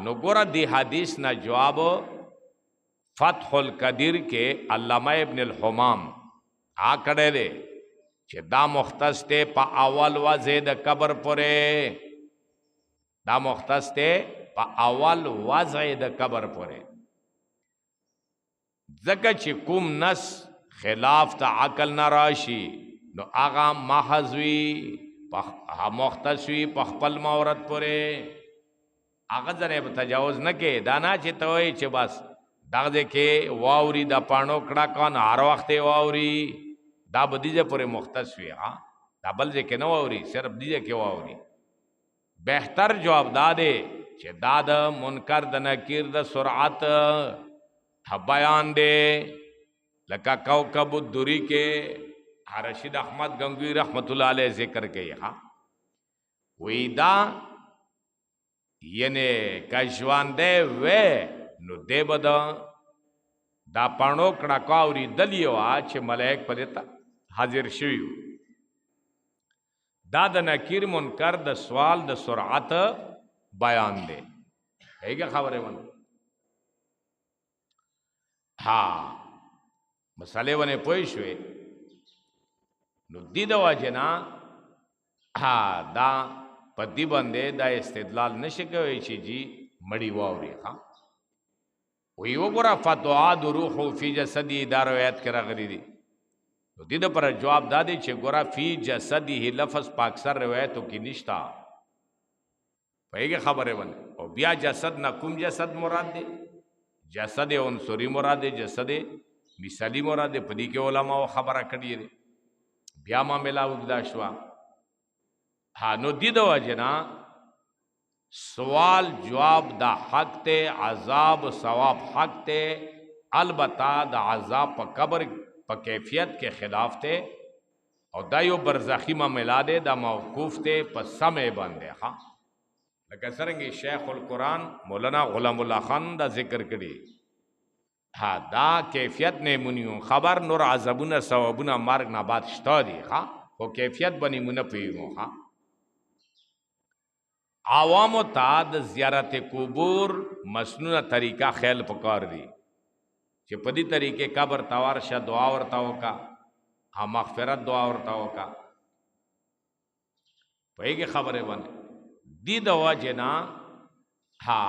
نو ګوره دی حدیث نه جواب فتح القدیر کې علامه ابن الحمام کړی دی چې دا مختص ته په اول وضع د قبر پورې، دا مختص ته په اول وضع د قبر پورې. ځکه چې کوم نس خلاف ته عقل نه راشي نو هغه محض وي، مختص وي په خپل مورد پورې. هغه ځنې به تجاوز نه کې. دا نه چې ته وایې چې بس دغه ځای کې واوري د پاڼو کړکا نه هر وخت یې واوري، دا به دې ځای پورې مختص وي، دا بل ځای کې نه واوري، صرف دې ځای کې واوري. بهتر جواب دا دی چې دا د منکر د نکیر د سرعت بیان دی. لکه کوكب الدری کې رشید احمد گنگوی رحمت الله علیه ذکر کوي. وی دا یعنی که ژوندی وی نو دی به دا پاڼو کړکا اورېدلې وه چې ملایک په دې ته حاضر شوي وو. دا د نکیر منکر د سوال د سرعت بیان دی. هیګه خبره ونه ها مسئله ونه پوه شوې نو دې د وجې نه ها دا په دې باندې دا استدلال نشي کوي چې جی مړی واوري ها وی وګوره فتعاد روحو فی جسدی دا روایت کې راغلی دي نو دې د پر جواب دادی چې ګوره فی جسدی لفظ په اکثر روایتو کې نشتا پهګه خبره ونه او بیا جسد نه کوم جسد مراد دی جسد عنصری مراد دی جسد مثالی مراد دی پدې کې علما خبره کړي دي بیا ما ملاو دا شوا ها نو دې د وجنا سوال جواب دا حق ته عذاب ثواب حق ته البته د عذاب په قبر په کیفیت کې خلاف ته او دا یو برزخی معاملہ ده دا موقوف ته په سمع باندې ها لکه څنګه شیخ القرآن مولانا غلام الله خان دا ذکر کړي ها دا کیفیت نمونیو خبر نور عذابونه ثوابونه مرګ نه بعد شته دي ها او کیفیت باندې مونږ پیو ها عوامو ته د زیارت قبور مسنونه طریقہ خیال پکار دي چې په دې طریقې قبر توار شه دعا ورته وکا ها مغفرت دعا ورته وکا پهګه خبره باندې دی د واجنا ها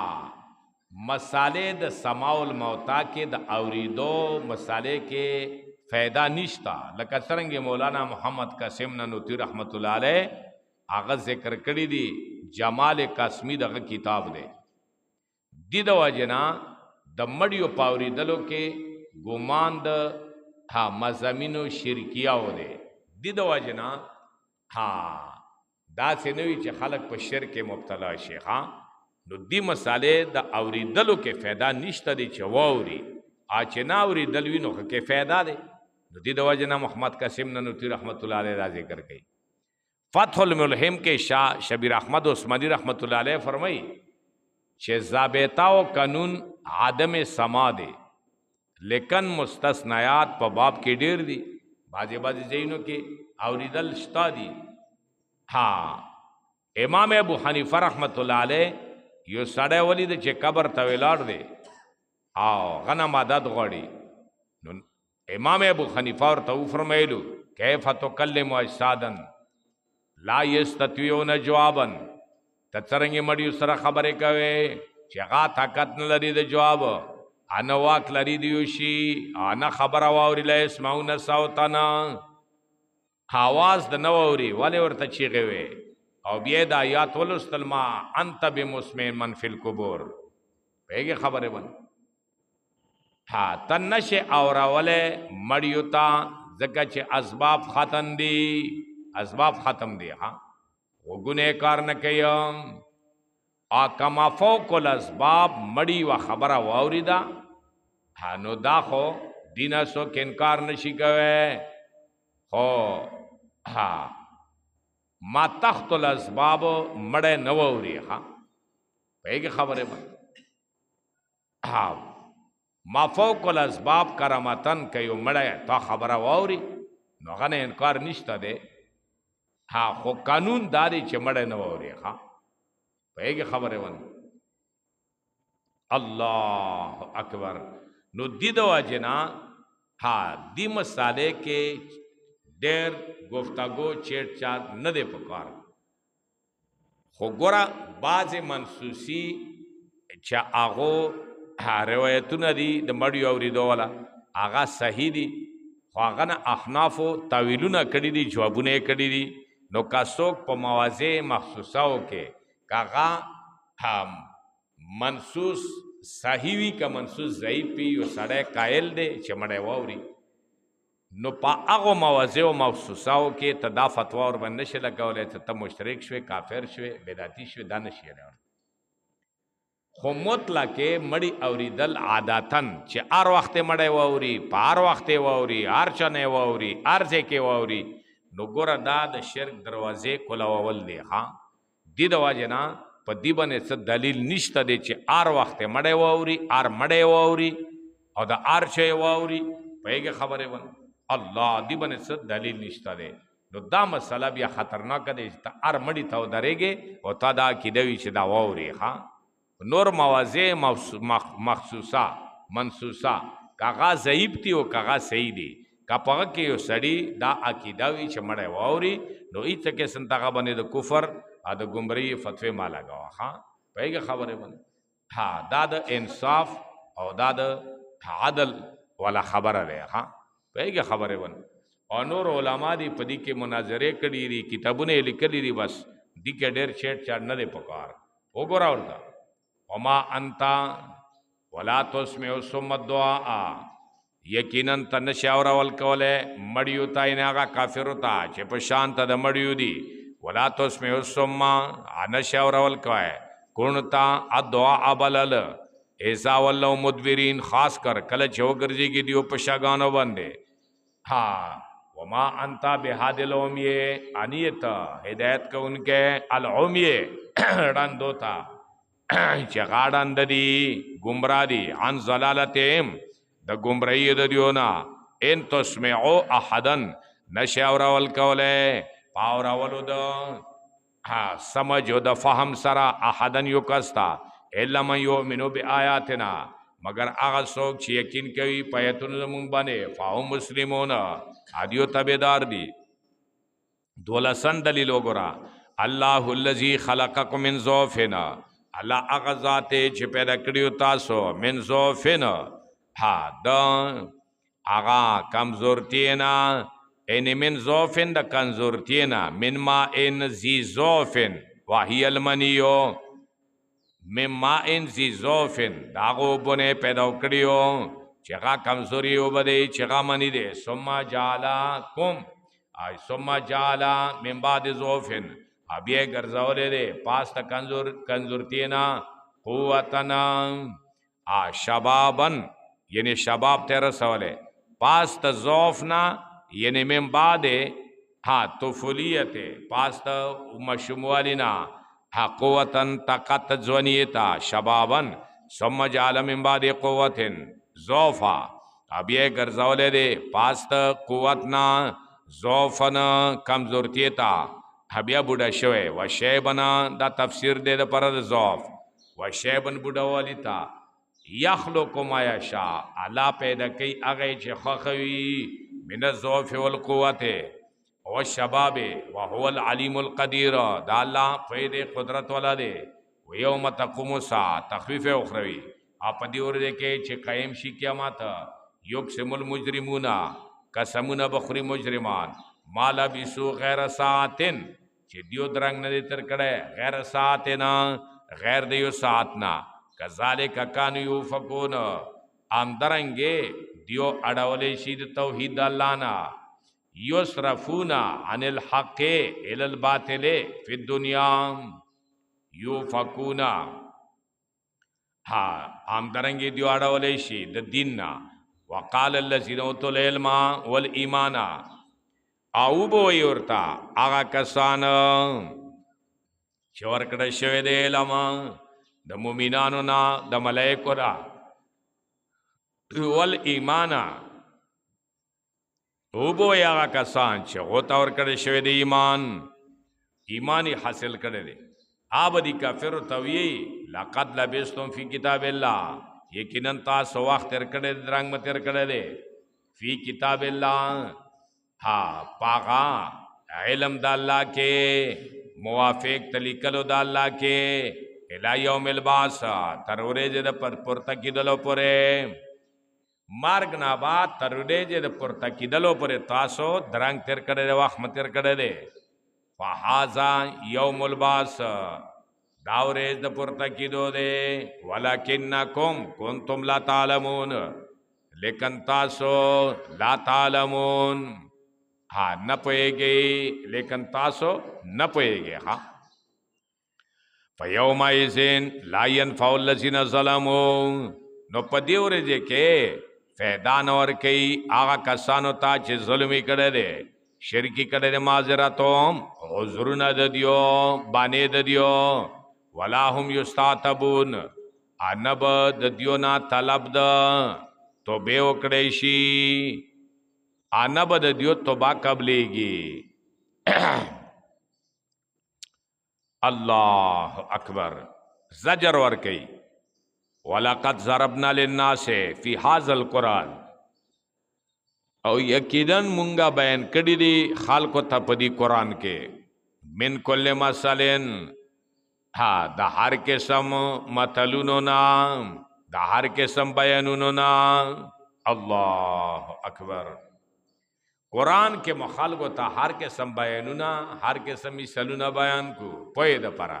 مسالې د سماع الموتا کې د اوریدو مسالې کې فائدہ نشتا لکه څنګه مولانا محمد قاسم ننوتی رحمت الله علیه هغه ذکر کړی دی جمال قاسمی دغه کتاب دی دی د واجنا د مړیو پاوری دلو کې ګومان د ها مزامینو شرکیه و دی دی د واجنا ها دا سنوي چې خلق په شرک مبتلا شي ها نو دی مسالې د اوریدلو کې فایده نشته دی چې ووري اچ نه اوریدل وینو کې فایده دی نو دی د واجنا محمد قاسم ننوتی رحمت الله علیه را ذکر کړي فتح الملهم کې شاه شبیر احمد عثماني رحمت الله علیه فرمایي چې ضابطه او قانون عدم سما دی لیکن مستثنیات په باب کې ډیر دي بعضی ځینو کې اوریدل شتا دي ها امام ابو حنیفه رحمت الله علیه یو سړی ولید چې قبر ته ولاړ دی او غنه مدد غوړي نو امام ابو حنیفه ورته فرمایلو کیف تکلم اجسادا لا یستطيعون جوابا تڅرنګ مړی سره خبرې کوي چې هغه طاقت نه لري د جواب انا واک لري دی شي انا خبر واوري لا اسمعون صوتنا حواس د نووري ولې ورته چیغه وي او بیا د آیات ولستل ما انت بمسمع من فی القبور پیګه خبره ون ها تنشه اوراوله مړیو تا زکه چې اسباب ختم دي اسباب ختم دي ها وګونه کار نه کوي ا کما فوق الاسباب مړی و خبره واوریدا ها نو دا خو دینه سو کې انکار نشي کوي هو ها ما تخت الاسباب مړه نووري ها پیګه خبره ما ها ما فوق الاسباب کرامتن کوي مړه تا خبره واوري نو غنه انکار نشته ده ها خو قانون داري چې مړه نووري ها پیګه خبره ون الله اکبر نو دې د واجنا ها دې مسالې کې ډېر گفتگو چیټ چات نه دی پکار خو ګوره بعضې منسوسي چې هغو روایتونه دي د مړیو اورېدو والا هغه صحیح دي خو هغه نه احنافو تاویلونه کړي دي جوابونه یې کړي دي نو که څوک په مواضع مخصوصاو کې که هغه منسوس صحیح وي که منسوس ضعیف وي یو سړی قایل دی چې مړی واوري نو په هغو مواضع او مخصوصاو کې ته دا فتوا ورباندې نشي لګولی ته مشترک شوې کافر شوې بدعتي شوې دا نشي یادولی خو مطلق مړی اوریدل عادتن چې هر وخت مړی واوري په هر وخت واوري هر چا نه واوري هر ځای کې واوري نو ګوره دا د شرک دروازې کولول دی ها دې د وجې نه په دې باندې څه دلیل نشته دی چې هر وخت مړی واوري هر مړی واوري او د هر شی واوري پهګه خبرې ون الله دې باندې څه دلیل نشته دی نو دا مسله بیا خطرناکه دی چې هر مړی ته ودرېږي او تا دا عقیده وي چې دا واوري ها نور مواضع مخصوصه منسوسه کاغه ضعیف دی او کاغه صحیح دی کا پغه کې یو سړی دا عقیده وی چې مړی واوري نو ایت کې سنتاغه باندې د کفر ا د ګمړی فتوی مالا غوا ها پیګه خبره باندې ها دا د انصاف او دا د عدل ولا خبره ده ها پیګه خبره باندې او نور علما دی پدی کې مناظره کړي دي کتابونه لیکلي دي بس دی کې ډېر چیټ چاټ نه دی پکار وګورا ورته وما انت ولا تسمع ثم الدعاء یقینا تن شاور ول کوله مړیو تای نه هغه کافر تا چې په شان ته د مړیو دي ولا تسمع ثم ان شاور ول کوه کونتا الدعاء بلل ایسا ولو مدبرین خاص کر کله چوګرځي کې دیو په شاګانو باندې ها وما انت بهادل اومیه انیت ہدایت کو ان کے العمیه رندو تا چې غاډان د دي گمراه دي عن ضلالتهم د گمراهی د دیونا ان تسمعوا احدا نشاور ول کوله پاور ولود ها سمجھ د فهم سرا احدا یکستا الا من یؤمنو بیااتنا مگر هغه څوک چې یقین کوي پیتون زمون باندې فهم مسلمون ادیو تابعدار دي دولسن دلیل وګرا الله الذی خلقکم من ضعفنا الله هغه ذات چې پیدا کړیو تاسو من ضعفنا ها دا هغه کمزورتینا ان من ضعفن د کمزورتینا من ما ان ذی ضعفن وهي المنیو مما ان ذی ضعفن داغو بونه پیدا کړیو چې هغه کمزوري وبدي چې هغه منی دي ثم جعلکم ای ثم جعل من بعد ضعفن ابي ګرځولې دي پاس ته کمزورتینا قوتنا شبابن یعنی شباب تیرا سوالے پاس تا ضعفنا یعنی من بعد ها طفولیت پاس تا مشموالینا ها قوتن طاقت ځوانیتا شبابن ثم جعل من بعد قوتن ضعفا اب یہ ګرځولې دي پاس تا قوتنا ضعفن کمزورتیتا بیا بوډا شوی و شیبنا دا تفسیر دی د پر د ضعف و شیبن بوډا والیتا یخلق ما یشاء الله پیدا کوي هغه چې خوخوي من الضعف والقوت والشباب وهو العليم القدير دا الله په قدرت والا دی و یوم تقوم الساعه تخفیف اخروی اپ دی ور دې کې چې قائم شي قیامت یقسم المجرمون قسمون بخری مجرمان مالا بیسو غیر ساعتن چې دیو درنګ نه تر کړه غیر ساعتنا غیر دیو ساعتنا کذالک کان یوفقون ام درنګې دیو اډولې شي د توحید الله نا یصرفون عن الحق الى الباطل فی الدنیا یوفقون ها ام درنګې دیو اډولې شي د دین نا وقال الذين اوتوا العلم والایمان او بو ورتا هغه کسان چې ورکړه شوی دی علم د مومنانو نا د ملائکو را ول ایمان او بو هغه کسان چې غوته ورکړه شوی دی ایمان حاصل کړي دي آبدی کافر توی لقد لبستم فی کتاب الله یقینا تاسو وخت تر کړه درنګ متر کړه دي فی کتاب الله ها پاغا علم د الله کې موافق طریقلو د الله کې الى یوم البعث تر ورځې د پورته کېدلو پورې مرګ نه بعد تر ورځې د پورته کېدلو پورې تاسو درنګ تر کړه وخت متر کړه دي فهذا یوم البعث دا ورځ د پورته کېدو دي ولکنکم کنتم لا تعلمون لیکن تاسو لا تعلمون ها نه پوهیږي لیکن تاسو نه پوهیږي ها فیومئذ لا ينفع الذين ظلموا نو پدې ورځې کې فایده نه ورکوي هغه کسانو ته چې ظلم کړی دی شرکی کړی دی معذرتهم عذرونه د دیو باندې د دیو ولا هم یستعتبون انب د دیو نه طلب د توبه وکړی شي انب د دیو توبه قبلېږي اللہ اکبر زجر ور کئی वलक़द ज़रबना लिन्नास फ़ी हाज़ल कुरान, और यकीनन मुंगा बयान कड़ी दी खालको था पदी कुरान के, मिन कुल्ले मसलिन, हाँ द हर किस्म मतलुनो नाम, द हर किस्म बयानुनो नाम। अल्लाह अकबर। कुरान के मुखालको था हर किस्म बयानुना, हर किस्म मिसलुना बयान को पोए द परा।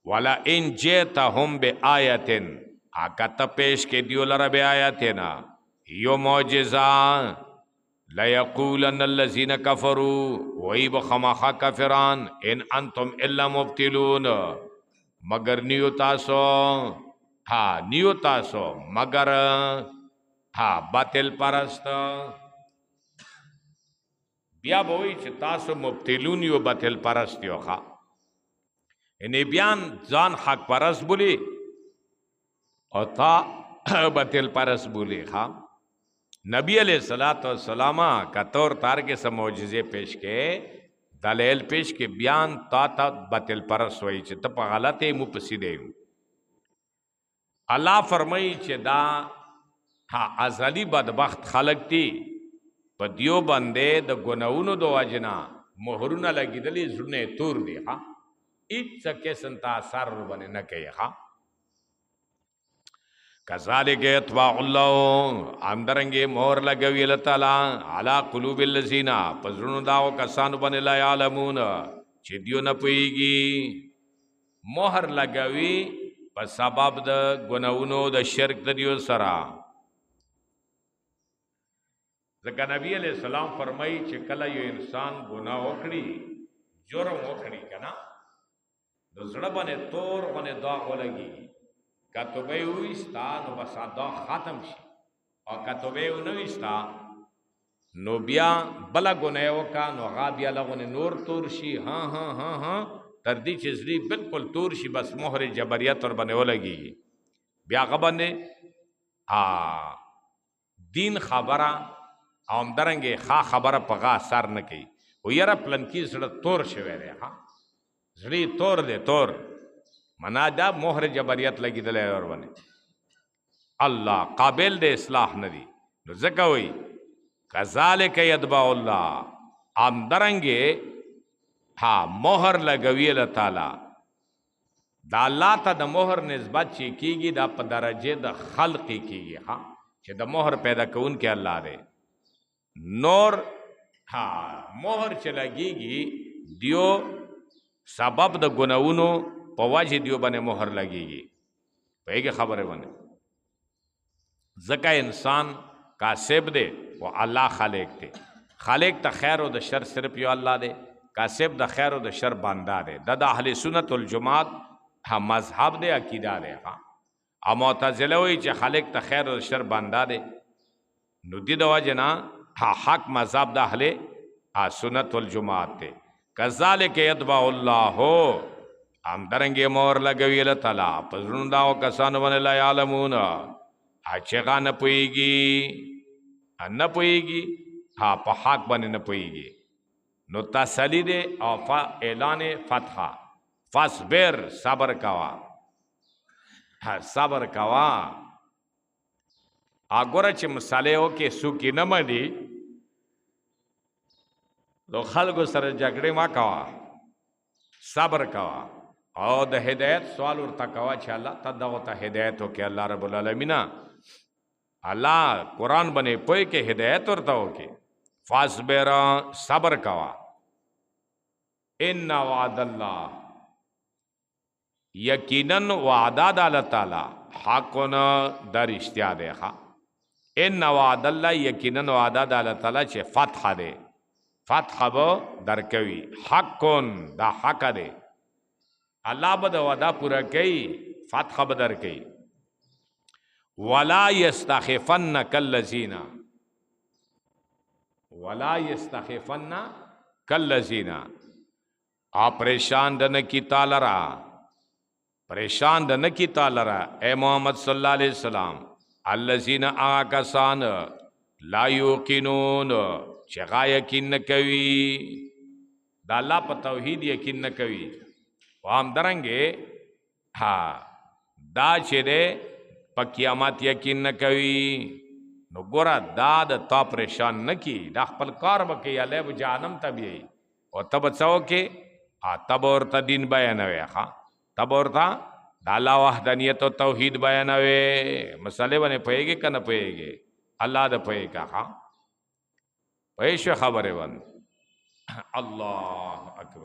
वाला इन जेता हम बे आयतिन, आका पेश के दियो लरा बे आयतिना, यो मौजिज़ा लयक़ूलन अल्लज़ीन कफ़रू, वही बखमाखा कफ़िरान, इन अंतुम इल्ला मुब्तिलून, मगर नियो तासो, हाँ नियो तासो मगर, हाँ बातिल परस्त। बिया बोई च तासो मुब्तिलून यो बातिल परस्त यो खा, इन्हें बयान जान हक परस्त बोली और था बातिल परस्त बोली खा। नबी अलैहिस्सलाम का तौर तार के समोजिज़े पेश के, दलेल पेश के बयान ता बातिल परस्त वही च तप गलत मुपसिदे। अल्लाह फरमाई च दा, हाँ अजली बदबख्त खलक ती पदियो बंदे द गुनाउनो दो अजना मोहरुना लगी दली जुने तूर दे, हाँ इच के संता सर बने न के, हाँ कज़ालिक यत्बअुल्लाह, अंदरंगे मोहर लगवी अल्लाह ताला अला कुलूबिल लज़ीना, पजरुनु दाओ कसान बने ला यालमून, चिदियो न पुईगी, मोहर लगवी पर सबब द गुनाउनो द शिर्क दियो सरा। ज़का नबी अलैहिस्सलाम फरमाई च कला यो इंसान गुनाह ओखड़ी, जुर्म ओखड़ी कना दो ज़ड़ा बने तोर बने दाग लगी, कतुबे उइस्ता नो बसा दाग ख़त्म शी, और कतुबे उनविस्ता नो बिया बला गुनाह का नो गा बिया लगोने नूर तोर शी, हाँ हाँ हाँ हाँ तरदी चिजरी बिल्कुल तोर शी, बस मोहर जबरियत और बने लगी बिया गबने हाँ दीन खबरा आमदरंगे खा खबर पगा सर न की वो यार प्लन की जड़ तोर शेवेरे, हाँ जड़ी तोर दे तोर मना जा मोहर जबरियत लगी दले और बने अल्लाह काबिल दे इस्लाह नदी जका हुई कज़ालिक यत्बअुल्लाह, आमदरंगे हाँ मोहर लगवी अल्लाह ताला दा अल्लाह ता द मोहर निस्बत ची कीगी दा प दरजे द खल्क़ी कीगी, हाँ चे द मोहर पैदा कौन के अल्लाह दे नोर, हाँ मोहर चलगीगी दियो सबब द गुनाउनो पवाजी दियो बने मोहर लगेगी पे के खबर बने। जका इंसान का सेब दे वो अल्लाह खालेक दे, खालेक द खैर व द शर सिर्फ यो अल्लाह दे, का सेब द खैर व द शर बांदा दे, ददा अहले सुन्नत वल जमात हाँ मजहब दे अकीदा दे, हाँ आ मुअतज़िला वही च खालेक द खैर व द शर बांदा दे नुदी दवा जना हाँ हक मजहब दा हले हाँ सुन्नत वल जमात थे। कज़ालिक यत्बअुल्लाह, हम दरंगे मोहर लगवी अल्लाह ताला पजरुंदाओ कसान बने ला यालमून, अच्छेगा न पुईगी, न पुईगी, हाँ पहाक बने न पुईगी नो तसली दे और ऐलान फतहा, फसबिर सबर कवा, हाँ सबर कवा आगोरच मसाले हो के सुखी न मनी तो खल्को सर झगड़े मा कवा सबर कवा और द हिदायत सवाल उड़ता कवा छ अल्लाह तदा होता हिदायत हो के अल्लाह रब्बुल आलमीना अल्लाह कुरान बने पोए के हिदायत उड़ता हो के फासबिर सबर कवा इन्ना वादल्लाह, यकीनन वादा अल्लाह ताला हाकुन दर इश्तिया देखा, इन्ना वादल्लाह यकीनन वादा अल्लाह ताला चे फतह दे, फतह बो दरकवी हकुन दा हक दे अल्लाह बद वादा पूरा कई फतह बदर कई वला यस्तखिफन्न कल्लज़ीना, वला यस्तखिफन्न कल्लज़ीना, आ परेशान दन की तालरा, परेशान दन की तालरा ए मोहम्मद सल्लल्लाहु अलैहि वसल्लम अल्लज़ीना आकसान ला युकिनून चगा यकीन न कवी दा अल्लाह पर तौहीद यकीन न कवी हम दरंगे हाँ دا چې دی په قیامت یقین نه کوي نو ګوره دا د تا پریشان نه کی دا خپل کار به کوي هلی به جهنم ته بیایي او ته به څه وکې ته به ورته دین بیانوې ښه ته به ورته د الله وحدانیت او توحید بیانوې مسلې باندې پوهېږې که نه پوهېږې الله د پوهې کا ښه پوهې شوې خبرې باندې الله اکبر